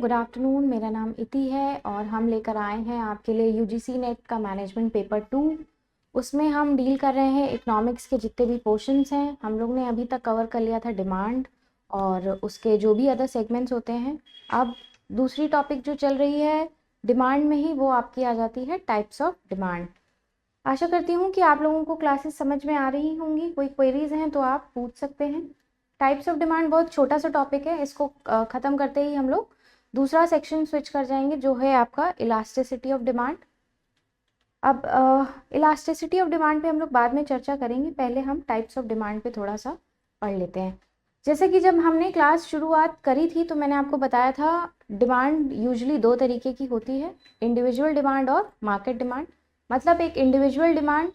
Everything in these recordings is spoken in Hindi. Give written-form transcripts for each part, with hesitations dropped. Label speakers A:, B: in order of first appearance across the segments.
A: Good afternoon. मेरा नाम इति है और हम लेकर आए हैं आपके लिए यूजीसी नेट का मैनेजमेंट पेपर 2। उसमें हम डील कर रहे हैं इकोनॉमिक्स के जितने भी पोर्शंस हैं। हम लोग ने अभी तक कवर कर लिया था डिमांड और उसके जो भी अदर सेगमेंट्स होते हैं। अब दूसरी टॉपिक जो चल रही है डिमांड में ही, वो आपकी आ जाती है टाइप्स ऑफ डिमांड। आशा करती हूँ कि आप लोगों को क्लासेस समझ में आ रही होंगी। कोई क्वेरीज हैं तो आप पूछ सकते हैं। टाइप्स ऑफ डिमांड बहुत छोटा सा टॉपिक है, इसको ख़त्म करते ही हम लोग दूसरा सेक्शन स्विच कर जाएंगे जो है आपका इलास्टिसिटी ऑफ डिमांड। अब इलास्टिसिटी ऑफ डिमांड पे हम लोग बाद में चर्चा करेंगे, पहले हम टाइप्स ऑफ डिमांड पे थोड़ा सा पढ़ लेते हैं। जैसे कि जब हमने क्लास शुरुआत करी थी तो मैंने आपको बताया था डिमांड यूजुअली दो तरीके की होती है, इंडिविजुअल डिमांड और मार्केट डिमांड। मतलब एक इंडिविजुअल डिमांड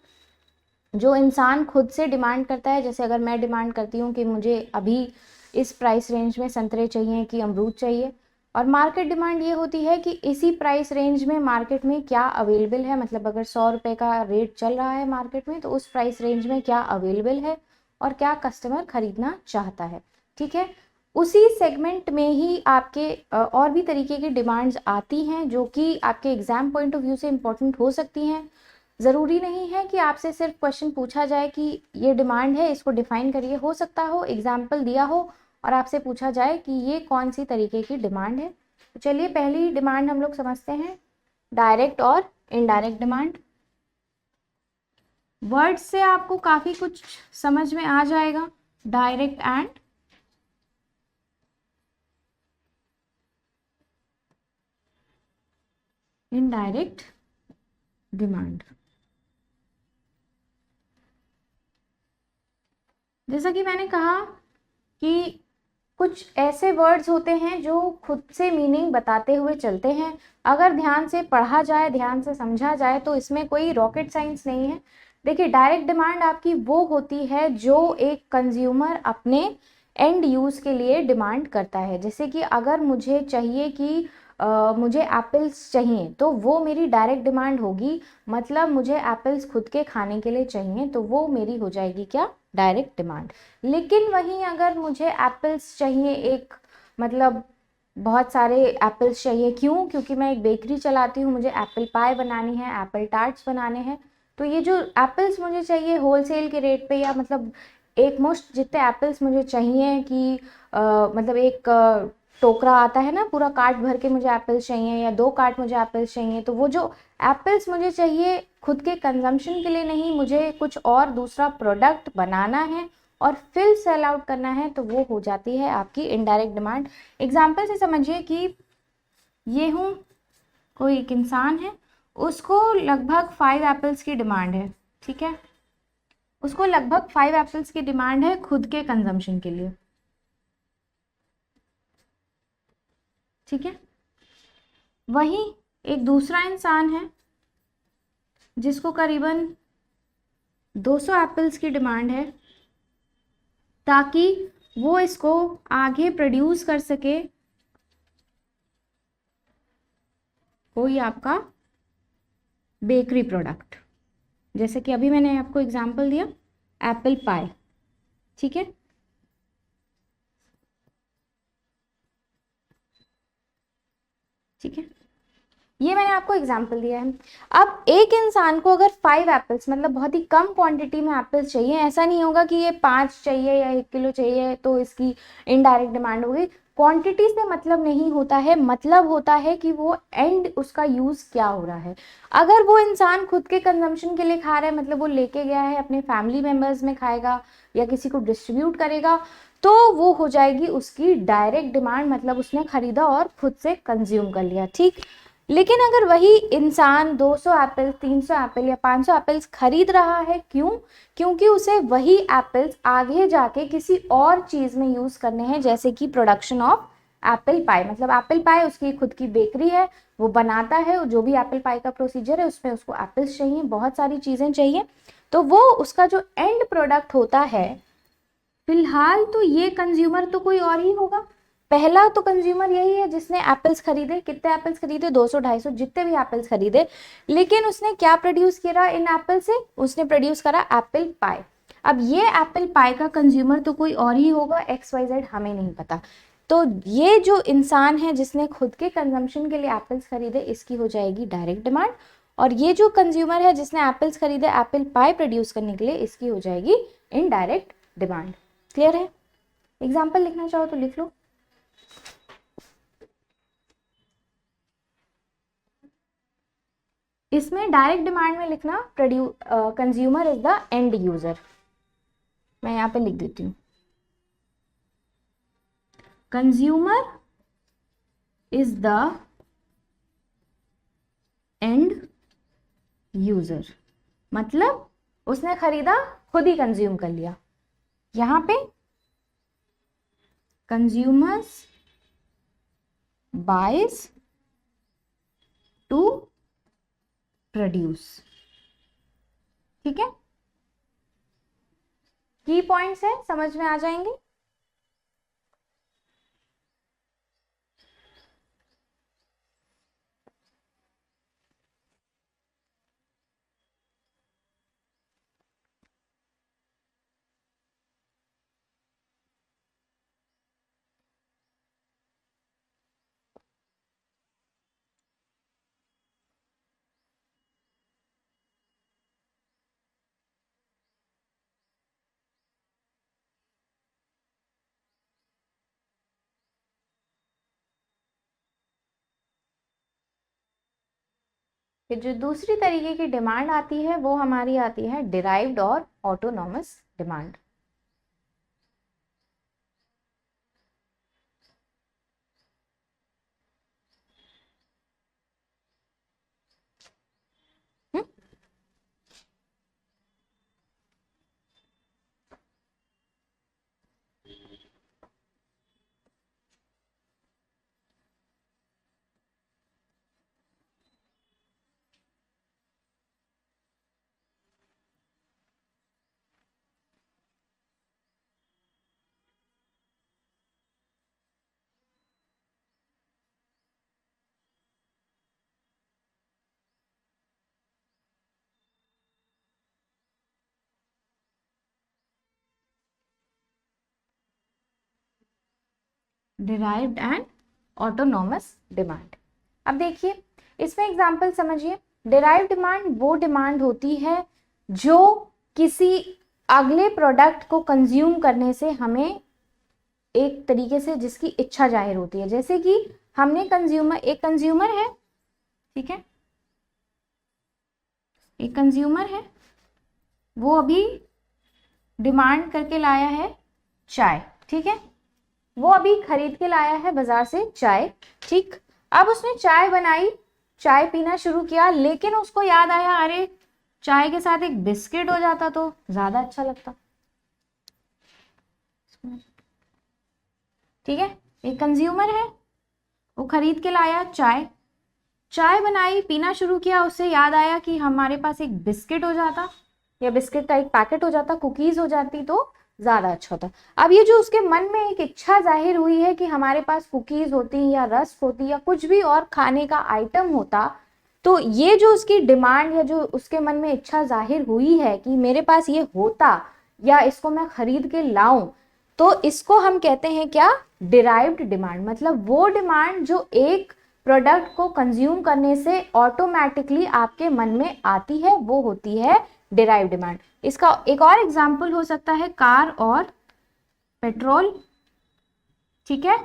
A: जो इंसान खुद से डिमांड करता है, जैसे अगर मैं डिमांड करती हूँ कि मुझे अभी इस प्राइस रेंज में संतरे चाहिए कि अमरूद चाहिए। और मार्केट डिमांड ये होती है कि इसी प्राइस रेंज में मार्केट में क्या अवेलेबल है, मतलब अगर 100 रुपये का रेट चल रहा है मार्केट में तो उस प्राइस रेंज में क्या अवेलेबल है और क्या कस्टमर खरीदना चाहता है। ठीक है, उसी सेगमेंट में ही आपके और भी तरीके की डिमांड्स आती हैं जो कि आपके एग्जाम पॉइंट ऑफ व्यू से इम्पोर्टेंट हो सकती हैं। ज़रूरी नहीं है कि आपसे सिर्फ क्वेश्चन पूछा जाए कि ये डिमांड है, इसको डिफाइन करिए। हो सकता हो एग्जाम्पल दिया हो और आपसे पूछा जाए कि ये कौन सी तरीके की डिमांड है। तो चलिए पहली डिमांड हम लोग समझते हैं, डायरेक्ट और इनडायरेक्ट डिमांड। वर्ड से आपको काफ़ी कुछ समझ में आ जाएगा। Direct and indirect demand. जैसा कि मैंने कहा कि कुछ ऐसे वर्ड्स होते हैं जो खुद से मीनिंग बताते हुए चलते हैं। अगर ध्यान से पढ़ा जाए, ध्यान से समझा जाए तो इसमें कोई रॉकेट साइंस नहीं है। देखिए, डायरेक्ट डिमांड आपकी वो होती है जो एक कंज्यूमर अपने एंड यूज़ के लिए डिमांड करता है। जैसे कि अगर मुझे चाहिए कि मुझे एप्पल्स चाहिए तो वो मेरी डायरेक्ट डिमांड होगी। मतलब मुझे एप्पल्स खुद के खाने के लिए चाहिए तो वो मेरी हो जाएगी क्या, डायरेक्ट डिमांड। लेकिन वहीं अगर मुझे एप्पल्स चाहिए, एक मतलब बहुत सारे एप्पल्स चाहिए, क्यों? क्योंकि मैं एक बेकरी चलाती हूँ, मुझे एप्पल पाई बनानी है, एप्पल टार्ट्स बनाने हैं। तो ये जो एप्पल्स मुझे चाहिए होलसेल के रेट पे, या मतलब एक मुश्त जितने एप्पल्स मुझे चाहिए कि मतलब एक टोकरा आता है ना, पूरा कार्ट भर के मुझे एप्पल्स चाहिए या 2 कार्ट मुझे एप्पल्स चाहिए, तो वो जो एप्पल्स मुझे चाहिए खुद के कंजम्पशन के लिए नहीं, मुझे कुछ और दूसरा प्रोडक्ट बनाना है और फिर सेल आउट करना है, तो वो हो जाती है आपकी इनडायरेक्ट डिमांड। एग्जाम्पल से समझिए कि ये हूँ, कोई एक इंसान है, उसको लगभग 5 एप्पल्स की डिमांड है। ठीक है, उसको लगभग 5 एप्पल्स की डिमांड है खुद के कंजम्पशन के लिए। ठीक है, वहीं एक दूसरा इंसान है जिसको करीबन 200 एप्पल्स की डिमांड है ताकि वो इसको आगे प्रोड्यूस कर सके कोई आपका बेकरी प्रोडक्ट। जैसे कि अभी मैंने आपको एग्जांपल दिया एप्पल पाई। ठीक है, ठीक है, ये मैंने आपको एग्जाम्पल दिया है। अब एक इंसान को अगर 5 एप्पल्स, मतलब बहुत ही कम क्वांटिटी में एप्पल्स चाहिए, ऐसा नहीं होगा कि ये 5 चाहिए या 1 किलो चाहिए तो इसकी इनडायरेक्ट डिमांड होगी। क्वांटिटी से मतलब नहीं होता है, मतलब होता है कि वो एंड उसका यूज़ क्या हो रहा है। अगर वो इंसान खुद के कंजम्पशन के लिए खा रहा है, मतलब वो लेके गया है अपने फैमिली मेम्बर्स में खाएगा या किसी को डिस्ट्रीब्यूट करेगा, तो वो हो जाएगी उसकी डायरेक्ट डिमांड, मतलब उसने खरीदा और खुद से कंज्यूम कर लिया। ठीक, लेकिन अगर वही इंसान 200 एप्पल, 300 एप्पल या 500 एप्पल्स खरीद रहा है, क्यों? क्योंकि उसे वही एप्पल्स आगे जाके किसी और चीज़ में यूज़ करने हैं, जैसे कि प्रोडक्शन ऑफ एप्पल पाई। मतलब एप्पल पाई उसकी खुद की बेकरी है, वो बनाता है, जो भी एप्पल पाई का प्रोसीजर है उसमें उसको एप्पल्स चाहिए, बहुत सारी चीज़ें चाहिए, तो वो उसका जो एंड प्रोडक्ट होता है, फिलहाल तो ये कंज्यूमर तो कोई और ही होगा। पहला तो कंज्यूमर यही है जिसने एप्पल्स खरीदे। कितने एप्पल्स खरीदे? 200 250 जितने भी एप्पल्स खरीदे। लेकिन उसने क्या प्रोड्यूस किया इन एप्पल से? उसने प्रोड्यूस करा एप्पल पाई। अब ये एप्पल पाई का कंज्यूमर तो कोई और ही होगा, XYZ हमें नहीं पता। तो ये जो इंसान है जिसने खुद के कंजम्पशन के लिए एप्पल्स खरीदे, इसकी हो जाएगी डायरेक्ट डिमांड, और ये जो कंज्यूमर है जिसने एप्पल्स खरीदे एप्पल पाई प्रोड्यूस करने के लिए, इसकी हो जाएगी इनडायरेक्ट डिमांड। क्लियर है? एग्जाम्पल लिखना चाहो तो लिख लो। इसमें डायरेक्ट डिमांड में लिखना consumer is the end user. मैं यहाँ पे लिख देती हूँ, consumer is the end user, मतलब उसने खरीदा, खुद ही कंज्यूम कर लिया। यहाँ पे कंज्यूमर्स बाइज टू प्रोड्यूस। ठीक है, की पॉइंट्स है, समझ में आ जाएंगे। कि जो दूसरी तरीके की डिमांड आती है वो हमारी आती है डिराइव्ड और autonomous demand. Derived and autonomous demand. अब देखिए इसमें एग्जांपल समझिए। डिराइव्ड डिमांड वो डिमांड होती है जो किसी अगले प्रोडक्ट को कंज्यूम करने से हमें एक तरीके से जिसकी इच्छा जाहिर होती है। जैसे कि हमने एक कंज्यूमर है, ठीक है, एक कंज्यूमर है, वो अभी डिमांड करके लाया है चाय, ठीक है, वो अभी खरीद के लाया है बाजार से चाय, ठीक। अब उसने चाय बनाई, चाय पीना शुरू किया, लेकिन उसको याद आया अरे चाय के साथ एक बिस्किट हो जाता तो ज्यादा अच्छा लगता। ठीक है, एक कंज्यूमर है, वो खरीद के लाया चाय, चाय बनाई, पीना शुरू किया, उससे याद आया कि हमारे पास एक बिस्किट हो जाता या बिस्किट का एक पैकेट हो जाता, कुकीज हो जाती तो ज्यादा अच्छा होता। अब ये जो उसके मन में एक इच्छा जाहिर हुई है कि हमारे पास कुकीज होती या रस्क होती या कुछ भी और खाने का आइटम होता, तो ये जो उसकी डिमांड है, जो उसके मन में इच्छा जाहिर हुई है कि मेरे पास ये होता या इसको मैं खरीद के लाऊं, तो इसको हम कहते हैं क्या? Derived demand. मतलब वो डिमांड जो एक प्रोडक्ट को कंज्यूम करने से ऑटोमेटिकली आपके मन में आती है, वो होती है डिराइव्ड डिमांड। इसका एक और एग्जाम्पल हो सकता है कार और पेट्रोल। ठीक है,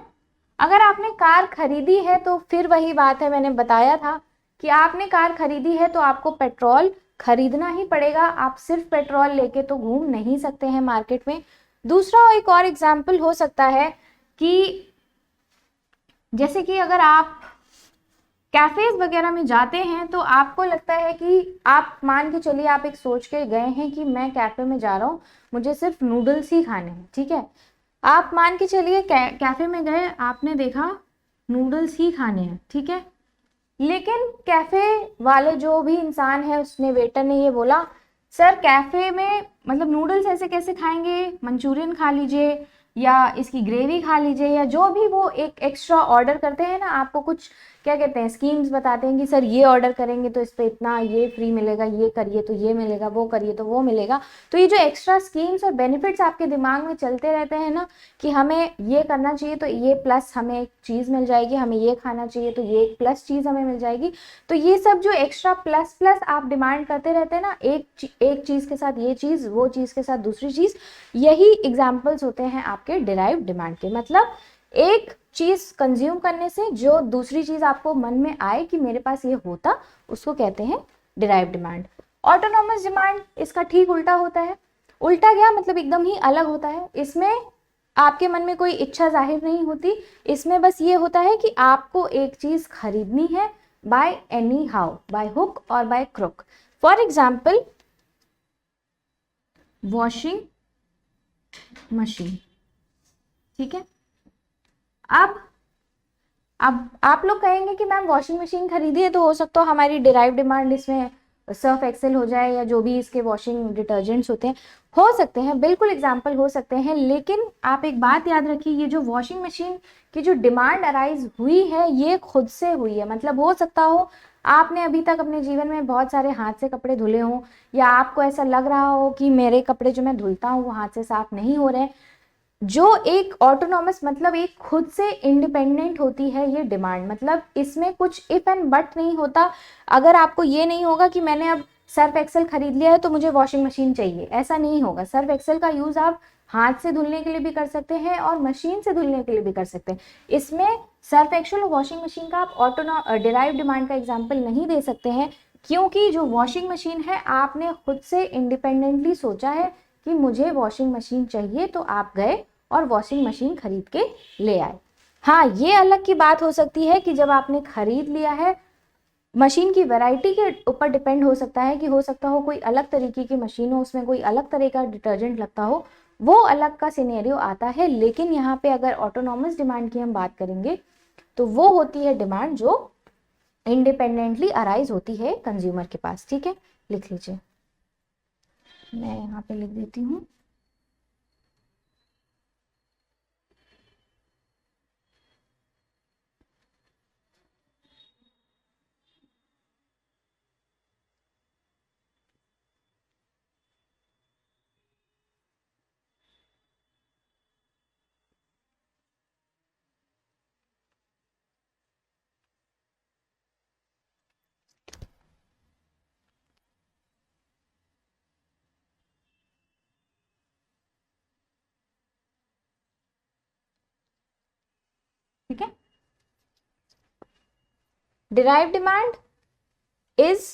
A: अगर आपने कार खरीदी है तो फिर वही बात है, मैंने बताया था कि आपने कार खरीदी है तो आपको पेट्रोल खरीदना ही पड़ेगा। आप सिर्फ पेट्रोल लेके तो घूम नहीं सकते हैं मार्केट में। दूसरा एक और एग्जाम्पल हो सकता है कि जैसे कि अगर आप कैफेज वगैरह में जाते हैं तो आपको लगता है कि आप मान के चलिए आप एक सोच के गए हैं कि मैं कैफे में जा रहा हूँ, मुझे सिर्फ नूडल्स ही खाने हैं। ठीक है, आप मान के चलिए कैफे में गए, आपने देखा नूडल्स ही खाने हैं, ठीक है, लेकिन कैफे वाले जो भी इंसान है, उसने वेटर ने ये बोला, सर कैफे में मतलब नूडल्स ऐसे कैसे खाएंगे, मंचूरियन खा लीजिए, या इसकी ग्रेवी खा लीजिए, या जो भी वो एक एक्स्ट्रा ऑर्डर करते हैं ना, आपको कुछ क्या कहते हैं स्कीम्स बताते हैं कि सर ये ऑर्डर करेंगे तो इस पे इतना ये फ्री मिलेगा, ये करिए तो ये मिलेगा, वो करिए तो वो मिलेगा। तो ये जो एक्स्ट्रा स्कीम्स और बेनिफिट्स आपके दिमाग में चलते रहते हैं ना कि हमें ये करना चाहिए तो ये प्लस हमें एक चीज़ मिल जाएगी, हमें ये खाना चाहिए तो ये एक प्लस चीज़ हमें मिल जाएगी। तो ये सब जो एक्स्ट्रा प्लस प्लस आप डिमांड करते रहते हैं ना, एक चीज़ के साथ ये चीज़, वो चीज़ के साथ दूसरी चीज़, यही एग्जाम्पल्स होते हैं आपके डिराइव्ड डिमांड के। मतलब एक चीज़ कंज्यूम करने से जो दूसरी चीज़ आपको मन में आए कि मेरे पास ये होता, उसको कहते हैं डिराइव्ड डिमांड। ऑटोनॉमस डिमांड इसका ठीक उल्टा होता है। उल्टा क्या मतलब एकदम ही अलग होता है। इसमें आपके मन में कोई इच्छा जाहिर नहीं होती, इसमें बस ये होता है कि आपको एक चीज़ खरीदनी है by anyhow, by hook और by crook. For example washing machine, ठीक है। अब आप लोग कहेंगे कि मैम वॉशिंग मशीन खरीदी है तो हो सकता है हमारी डिराइव डिमांड इसमें सर्फ एक्सेल हो जाए या जो भी इसके वॉशिंग डिटर्जेंट्स होते हैं, हो सकते हैं, बिल्कुल एग्जाम्पल हो सकते हैं। लेकिन आप एक बात याद रखिए, ये जो वॉशिंग मशीन की जो डिमांड अराइज हुई है ये खुद से हुई है। मतलब हो सकता हो आपने अभी तक अपने जीवन में बहुत सारे हाथ से कपड़े धुले हों, या आपको ऐसा लग रहा हो कि मेरे कपड़े जो मैं धुलता हूँ वो हाथ से साफ नहीं हो रहे। जो एक ऑटोनॉमस मतलब एक खुद से इंडिपेंडेंट होती है ये डिमांड, मतलब इसमें कुछ इफ एंड बट नहीं होता। अगर आपको ये नहीं होगा कि मैंने अब सर्फ एक्सेल खरीद लिया है तो मुझे वॉशिंग मशीन चाहिए, ऐसा नहीं होगा। सर्फ एक्सेल का यूज आप हाथ से धुलने के लिए भी कर सकते हैं और मशीन से धुलने के लिए भी कर सकते हैं। इसमें सर्फ एक्सेल और वॉशिंग मशीन का आप डिराइव डिमांड का एग्जाम्पल नहीं दे सकते हैं, क्योंकि जो वॉशिंग मशीन है आपने खुद से इंडिपेंडेंटली सोचा है कि मुझे वॉशिंग मशीन चाहिए, तो आप गए और वॉशिंग मशीन खरीद के ले आए। हाँ, ये अलग की बात हो सकती है कि जब आपने खरीद लिया है, मशीन की वैरायटी के ऊपर डिपेंड हो सकता है कि हो सकता हो कोई अलग तरीके की मशीन हो, उसमें कोई अलग तरह का डिटर्जेंट लगता हो, वो अलग का सिनेरियो आता है। लेकिन यहाँ पे अगर ऑटोनॉमस डिमांड की हम बात करेंगे तो वो होती है डिमांड जो इंडिपेंडेंटली अराइज होती है कंज्यूमर के पास। ठीक है, लिख लीजिए, मैं यहाँ पे लिख देती हूँ। ठीक है, derived demand is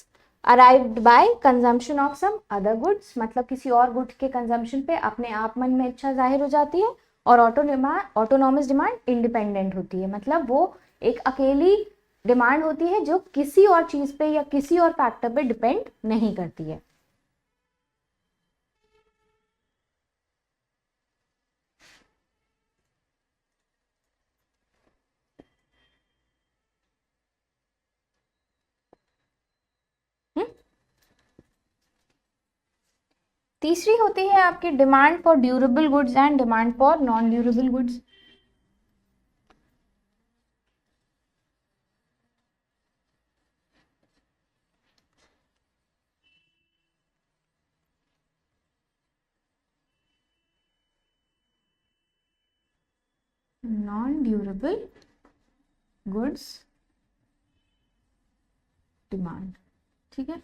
A: arrived by consumption of some other goods, मतलब किसी और गुड के कंजम्पशन पे अपने आप मन में इच्छा जाहिर हो जाती है। और ऑटोनॉमस डिमांड इंडिपेंडेंट होती है, मतलब वो एक अकेली डिमांड होती है जो किसी और चीज पे या किसी और फैक्टर पे डिपेंड नहीं करती है। तीसरी होती है आपकी demand for durable goods and demand for non durable goods. Non durable goods demand, ठीक है।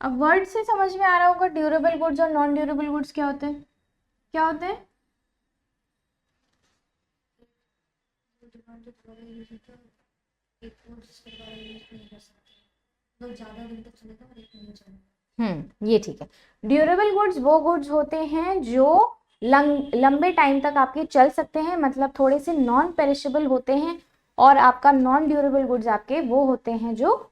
A: अब वर्ड से समझ में आ रहा होगा ड्यूरेबल गुड्स और नॉन ड्यूरेबल गुड्स क्या होते हैं, क्या होते हैं। ये ठीक है। ड्यूरेबल गुड्स वो गुड्स होते हैं जो लंबे टाइम तक आपके चल सकते हैं, मतलब थोड़े से नॉन पेरिशेबल होते हैं। और आपका नॉन ड्यूरेबल गुड्स आपके वो होते हैं जो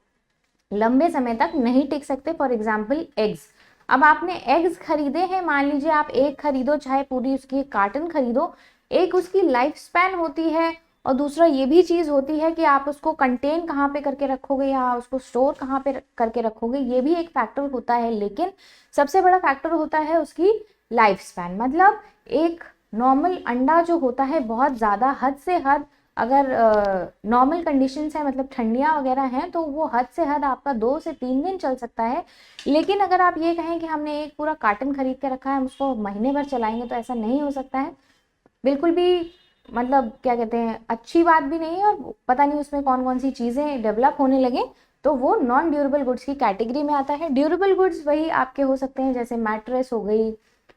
A: लंबे समय तक नहीं टिक सकते। For example eggs. अब आपने एग्स खरीदे हैं, मान लीजिए आप एक खरीदो चाहे पूरी उसकी कार्टन खरीदो, एक उसकी लाइफ स्पैन होती है और दूसरा ये भी चीज़ होती है कि आप उसको कंटेन कहाँ पे करके रखोगे या उसको स्टोर कहाँ पे करके रखोगे, ये भी एक फैक्टर होता है। लेकिन सबसे बड़ा फैक्टर होता है उसकी लाइफ स्पैन, मतलब एक नॉर्मल अंडा जो होता है बहुत ज़्यादा हद से हद, अगर नॉर्मल कंडीशंस है मतलब ठंडियाँ वगैरह हैं तो वो हद से हद आपका 2 से 3 दिन चल सकता है। लेकिन अगर आप ये कहें कि हमने एक पूरा कार्टन खरीद के रखा है, हम उसको महीने भर चलाएंगे, तो ऐसा नहीं हो सकता है बिल्कुल भी। मतलब क्या कहते हैं, अच्छी बात भी नहीं है, और पता नहीं उसमें कौन कौन सी चीज़ें डेवलप होने लगे तो वो नॉन ड्यूरेबल गुड्स की कैटेगरी में आता है। ड्यूरेबल गुड्स वही आपके हो सकते हैं जैसे मैट्रेस हो गई,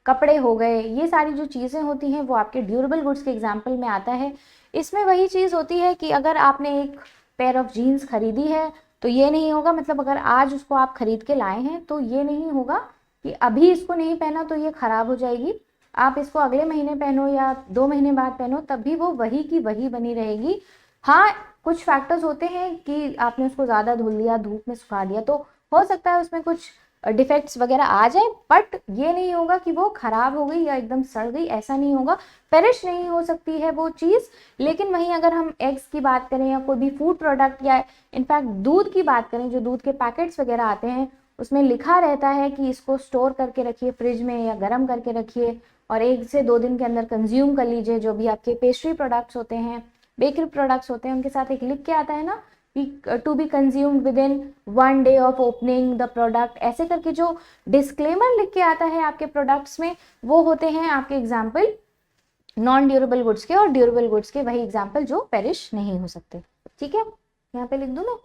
A: कपड़े हो गए, ये सारी जो चीज़ें होती हैं वो आपके ड्यूरेबल गुड्स के एग्जाम्पल में आता है। इसमें वही चीज़ होती है कि अगर आपने एक पेयर ऑफ जीन्स खरीदी है तो ये नहीं होगा, मतलब अगर आज उसको आप खरीद के लाए हैं तो ये नहीं होगा कि अभी इसको नहीं पहना तो ये खराब हो जाएगी, आप इसको अगले महीने पहनो या 2 महीने बाद पहनो तब भी वो वही की वही बनी रहेगी। हाँ, कुछ फैक्टर्स होते हैं कि आपने उसको ज़्यादा धुल दिया, धूप में सुखा दिया, तो हो सकता है उसमें कुछ डिफेक्ट्स वगैरह आ जाए, बट ये नहीं होगा कि वो खराब हो गई या एकदम सड़ गई, ऐसा नहीं होगा। पेरिश नहीं हो सकती है वो चीज़। लेकिन वहीं अगर हम एग्स की बात करें या कोई भी फूड प्रोडक्ट या इनफैक्ट दूध की बात करें, जो दूध के पैकेट्स वगैरह आते हैं उसमें लिखा रहता है कि इसको स्टोर करके रखिए फ्रिज में या गर्म करके रखिए और 1 से 2 दिन के अंदर कंज्यूम कर लीजिए। जो भी आपके पेस्ट्री प्रोडक्ट्स होते हैं, बेकरी प्रोडक्ट्स होते हैं, उनके साथ एक लिख के आता है ना to be consumed within 1 day of opening the product, ऐसे करके जो डिस्क्लेमर लिख के आता है आपके प्रोडक्ट्स में, वो होते हैं आपके एग्जाम्पल नॉन ड्यूरेबल गुड्स के। और ड्यूरेबल गुड्स के वही एग्जाम्पल जो पेरिश नहीं हो सकते। ठीक है, यहाँ पे लिख दूं मैं,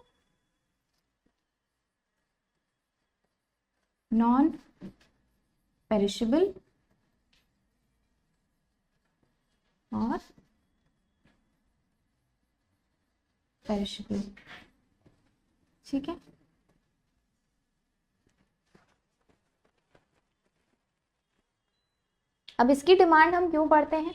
A: नॉन पेरिशेबल और पेरिशेबल। ठीक है, अब इसकी डिमांड हम क्यों पढ़ते हैं?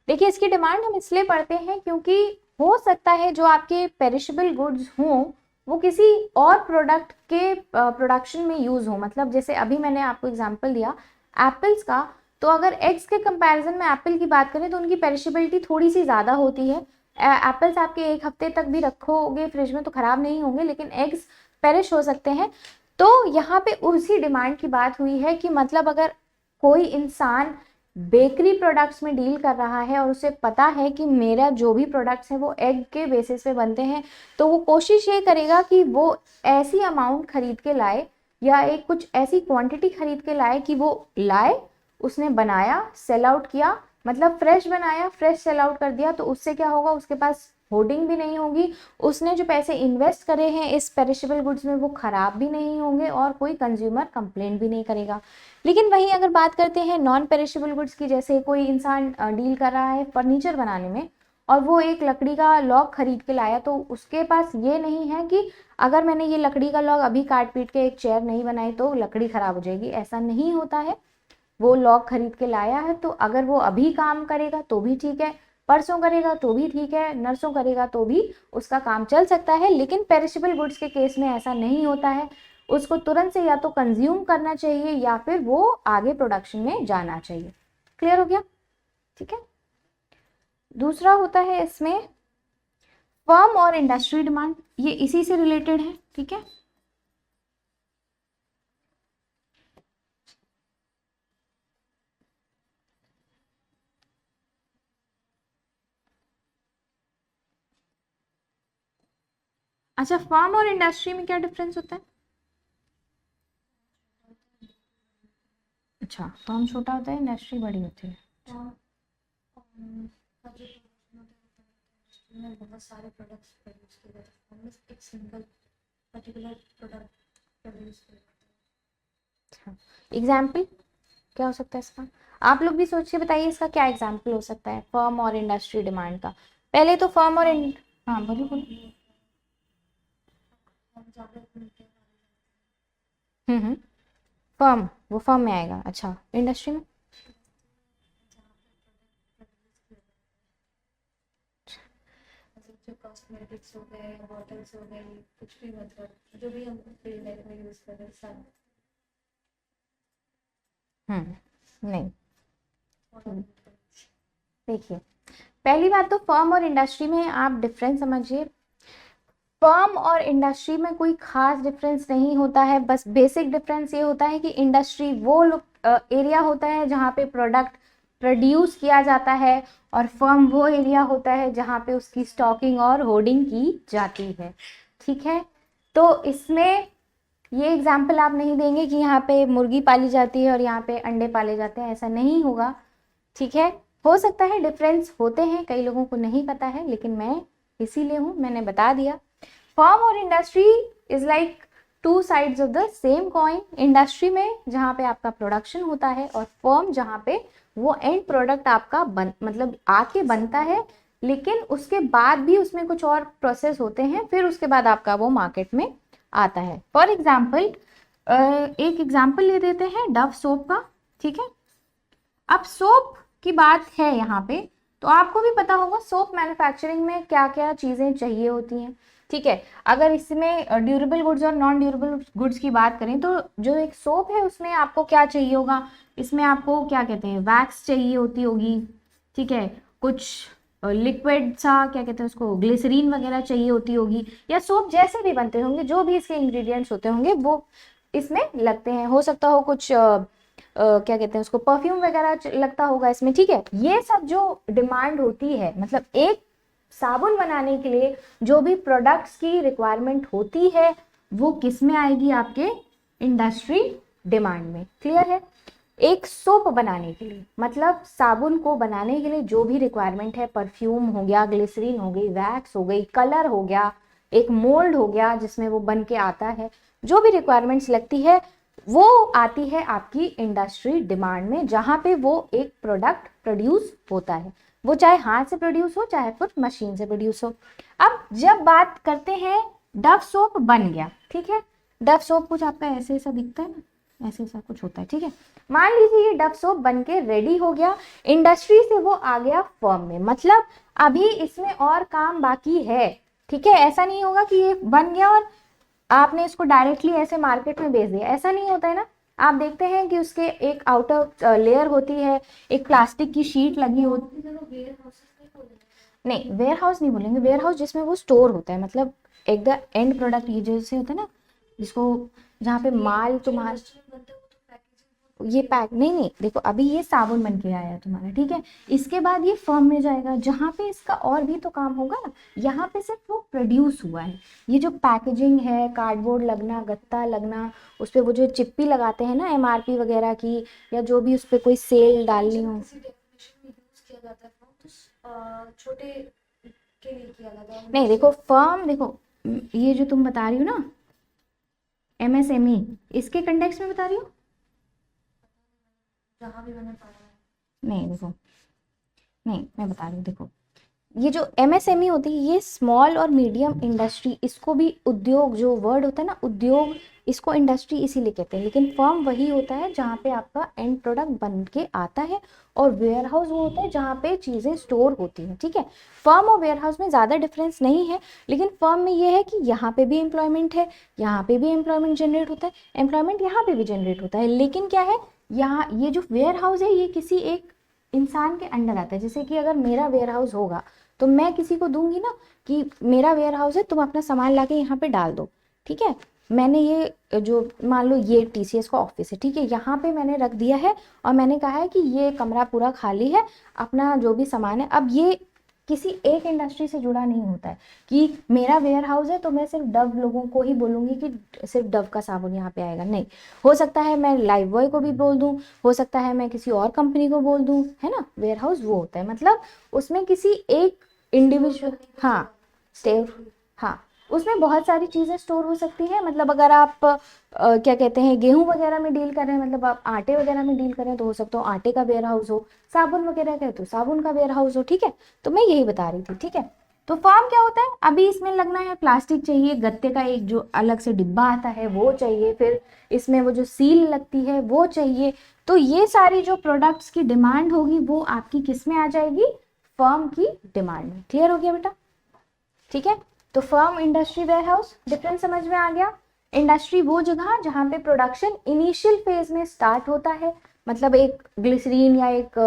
A: देखिए, इसकी डिमांड हम इसलिए पढ़ते हैं क्योंकि हो सकता है जो आपके पेरिशेबल गुड्स हों वो किसी और प्रोडक्ट के प्रोडक्शन में यूज़ हो। मतलब जैसे अभी मैंने आपको एग्जांपल दिया एप्पल्स का, तो अगर एग्स के कंपैरिजन में एप्पल की बात करें तो उनकी पेरिशेबिलिटी थोड़ी सी ज़्यादा होती है। एप्पल्स आपके 1 हफ्ते तक भी रखोगे फ्रिज में तो ख़राब नहीं होंगे, लेकिन एग्स पेरिश हो सकते हैं। तो यहाँ पे उसी डिमांड की बात हुई है कि मतलब अगर कोई इंसान बेकरी प्रोडक्ट्स में डील कर रहा है और उसे पता है कि मेरा जो भी प्रोडक्ट्स हैं वो एग के बेसिस पे बनते हैं, तो वो कोशिश ये करेगा कि वो ऐसी अमाउंट खरीद के लाए या एक कुछ ऐसी क्वांटिटी खरीद के लाए कि वो लाए, उसने बनाया, सेल आउट किया, मतलब फ्रेश बनाया, फ्रेश सेल आउट कर दिया, तो उससे क्या होगा, उसके पास होर्डिंग भी नहीं होगी, उसने जो पैसे इन्वेस्ट करे हैं इस पेरिशेबल गुड्स में वो ख़राब भी नहीं होंगे और कोई कंज्यूमर कंप्लेंट भी नहीं करेगा। लेकिन वहीं अगर बात करते हैं नॉन पेरिशेबल गुड्स की, जैसे कोई इंसान डील कर रहा है फर्नीचर बनाने में और वो एक लकड़ी का लॉग खरीद के लाया, तो उसके पास ये नहीं है कि अगर मैंने ये लकड़ी का लॉग अभी काट पीट के एक चेयर नहीं बनाई तो लकड़ी ख़राब हो जाएगी, ऐसा नहीं होता है। वो लॉग खरीद के लाया है तो अगर वो अभी काम करेगा तो भी ठीक है, परसों करेगा तो भी ठीक है, नरसों करेगा तो भी उसका काम चल सकता है। लेकिन पेरिशेबल गुड्स के केस में ऐसा नहीं होता है, उसको तुरंत से या तो कंज्यूम करना चाहिए या फिर वो आगे प्रोडक्शन में जाना चाहिए। क्लियर हो गया? ठीक है, दूसरा होता है इसमें फर्म और इंडस्ट्री डिमांड, ये इसी से रिलेटेड है। ठीक है, अच्छा, फर्म और इंडस्ट्री में क्या डिफरेंस होता है? अच्छा, फर्म छोटा होता है, इंडस्ट्री बड़ी होती है। में बहुत सारे प्रोडक्ट्स प्रोड्यूस किए जाते हैं, फर्म में एक सिंगल पर्टिकुलर प्रोडक्ट प्रोड्यूस किया जाता है। एग्जाम्पल क्या हो सकता है इसका? आप लोग भी सोच के बताइए इसका क्या एग्जाम्पल हो सकता है फर्म और इंडस्ट्री डिमांड का। पहले तो फर्म और हाँ बोलिए बोलिए। फर्म, वो फर्म में आएगा। अच्छा, इंडस्ट्री में? जो कॉस्मेटिक्स हो गए, बॉटल्स हो गए, कुछ भी, मतलब जो भी हम डेली लाइफ में यूज कर रहे हैं सब। नहीं, देखिए, पहली बात तो फर्म और इंडस्ट्री में आप डिफरेंस समझिए। फर्म और इंडस्ट्री में कोई खास डिफरेंस नहीं होता है, बस बेसिक डिफरेंस ये होता है कि इंडस्ट्री वो एरिया होता है जहाँ पे प्रोडक्ट प्रोड्यूस किया जाता है, और फर्म वो एरिया होता है जहाँ पे उसकी स्टॉकिंग और होर्डिंग की जाती है। ठीक है, तो इसमें ये एग्जाम्पल आप नहीं देंगे कि यहाँ पे मुर्गी पाली जाती है और यहाँ पे अंडे पाले जाते हैं, ऐसा नहीं होगा। ठीक है, हो सकता है डिफरेंस होते हैं, कई लोगों को नहीं पता है, लेकिन मैं इसीलिए हूँ, मैंने बता दिया। फर्म और industry is like two sides of the same coin. Industry में जहाँ पे आपका प्रोडक्शन होता है, और फर्म जहाँ पे वो एंड प्रोडक्ट आपका मतलब आके बनता है, लेकिन उसके बाद भी उसमें कुछ और प्रोसेस होते हैं, फिर उसके बाद आपका वो मार्केट में आता है। फॉर एग्जाम्पल एक एग्जाम्पल ले देते हैं डव सोप का। ठीक है, अब सोप की बात है यहाँ पे, तो आपको भी पता होगा सोप मैन्युफैक्चरिंग में क्या क्या चीज़ें चाहिए होती हैं। ठीक है, अगर इसमें ड्यूरेबल गुड्स और नॉन ड्यूरेबल गुड्स की बात करें, तो जो एक सोप है उसमें आपको क्या चाहिए होगा, इसमें आपको क्या कहते हैं, वैक्स चाहिए होती होगी। ठीक है, कुछ लिक्विड सा क्या कहते हैं उसको, ग्लिसरीन वगैरह चाहिए होती होगी, या सोप जैसे भी बनते होंगे, जो भी इसके इंग्रेडिएंट्स होते होंगे वो इसमें लगते हैं। हो सकता हो कुछ क्या कहते हैं उसको, परफ्यूम वगैरह लगता होगा इसमें। ठीक है, ये सब जो डिमांड होती है, मतलब एक साबुन बनाने के लिए जो भी प्रोडक्ट्स की रिक्वायरमेंट होती है, वो किस में आएगी, आपके इंडस्ट्री डिमांड में। क्लियर है? एक सोप बनाने के लिए, मतलब साबुन को बनाने के लिए जो भी रिक्वायरमेंट है, परफ्यूम हो गया, ग्लिसरीन हो गई, वैक्स हो गई, कलर हो गया, एक मोल्ड हो गया जिसमें वो बन के आता है, जो भी रिक्वायरमेंट्स लगती है वो आती है आपकी इंडस्ट्री डिमांड में, जहां पे वो एक प्रोडक्ट प्रोड्यूस होता है, वो चाहे हाथ से प्रोड्यूस हो चाहे फिर मशीन से प्रोड्यूस हो। अब जब बात करते हैं डव सोप बन गया, ठीक है, डव सोप कुछ आपका ऐसे ऐसा दिखता है ना, ऐसे ऐसा कुछ होता है। ठीक है, मान लीजिए ये डव सोप बन के रेडी हो गया, इंडस्ट्री से वो आ गया फर्म में, मतलब अभी इसमें और काम बाकी है। ठीक है, ऐसा नहीं होगा कि ये बन गया और आपने इसको डायरेक्टली ऐसे मार्केट में बेच दिया, ऐसा नहीं होता है ना। आप देखते हैं कि उसके एक आउटर लेयर होती है, एक प्लास्टिक की शीट लगी होती है। नहीं, वेयर हाउस नहीं बोलेंगे, वेयर हाउस जिसमें वो स्टोर होता है, मतलब एक द एंड प्रोडक्ट, ये जैसे होता है ना, जिसको जहाँ पे माल तुम्हारा ये पैक, नहीं देखो, अभी ये साबुन बन के आया तुम्हारा। ठीक है, इसके बाद ये फर्म में जाएगा जहाँ पे इसका और भी तो काम होगा ना, यहाँ पे सिर्फ वो प्रोड्यूस हुआ है। ये जो पैकेजिंग है, कार्डबोर्ड लगना, गत्ता लगना, उस पर वो जो चिप्पी लगाते हैं ना एमआरपी वगैरह की, या जो भी उस पर कोई सेल डालनी हो,
B: छोटे के लिए किया जाता है।
A: नहीं देखो फर्म, देखो ये जो तुम बता रही हो ना एमएसएमई, इसके कंटेक्स्ट में बता रही हो,
B: जहाँ भी मैंने पढ़ा है।
A: नहीं देखो, नहीं मैं बता रही हूँ, देखो ये जो एमएसएमई होती है, ये स्मॉल और मीडियम इंडस्ट्री, इसको भी उद्योग, जो वर्ड होता है ना उद्योग, इसको इंडस्ट्री इसीलिए कहते हैं, लेकिन फर्म वही होता है जहाँ पे आपका एंड प्रोडक्ट बन के आता है, और वेयर हाउस वो होता है जहाँ पे चीज़ें स्टोर होती हैं। ठीक है, फर्म और वेयर हाउस में ज़्यादा डिफरेंस नहीं है, लेकिन फर्म में ये है कि यहाँ पे भी एम्प्लॉयमेंट है, यहाँ पे भी एम्प्लॉयमेंट जनरेट होता है, एम्प्लॉयमेंट यहाँ पे भी जनरेट होता है, लेकिन क्या है, यहाँ ये जो वेयर हाउस है ये किसी एक इंसान के अंडर आता है। जैसे कि अगर मेरा वेयर हाउस होगा तो मैं किसी को दूंगी ना कि मेरा वेयर हाउस है, तुम अपना सामान लाके यहाँ पे डाल दो। ठीक है, मैंने ये जो मान लो ये टीसीएस का ऑफिस है, ठीक है, यहाँ पे मैंने रख दिया है और मैंने कहा है कि ये कमरा पूरा खाली है, अपना जो भी सामान है। अब ये किसी एक इंडस्ट्री से जुड़ा नहीं होता है कि मेरा वेयर हाउस है तो मैं सिर्फ डव लोगों को ही बोलूँगी कि सिर्फ डव का साबुन यहाँ पे आएगा, नहीं। हो सकता है मैं लाइफ बॉय को भी बोल दूँ, हो सकता है मैं किसी और कंपनी को बोल दूँ, है ना। वेयर हाउस वो होता है, मतलब उसमें किसी एक इंडिविजुअल, हाँ स्टेव, हाँ उसमें बहुत सारी चीज़ें स्टोर हो सकती हैं। मतलब अगर आप क्या कहते हैं गेहूं वगैरह में डील कर रहे हैं, मतलब आप आटे वगैरह में डील कर रहे हैं, तो हो सकता हो आटे का वेयर हाउस हो, साबुन वगैरह का है तो साबुन का वेयर हाउस हो। ठीक है, तो मैं यही बता रही थी। ठीक है, तो फॉर्म क्या होता है, अभी इसमें लगना है प्लास्टिक चाहिए, गत्ते का एक जो अलग से डिब्बा आता है वो चाहिए, फिर इसमें वो जो सील लगती है वो चाहिए। तो ये सारी जो प्रोडक्ट्स की डिमांड होगी वो आपकी किस में आ जाएगी, फर्म की डिमांड में। क्लियर हो गया बेटा? ठीक है, तो firm, industry, warehouse, difference समझ में आ गया। इंडस्ट्री वो जगह जहाँ पे प्रोडक्शन इनिशियल फेज में स्टार्ट होता है, मतलब एक ग्लिसरीन या एक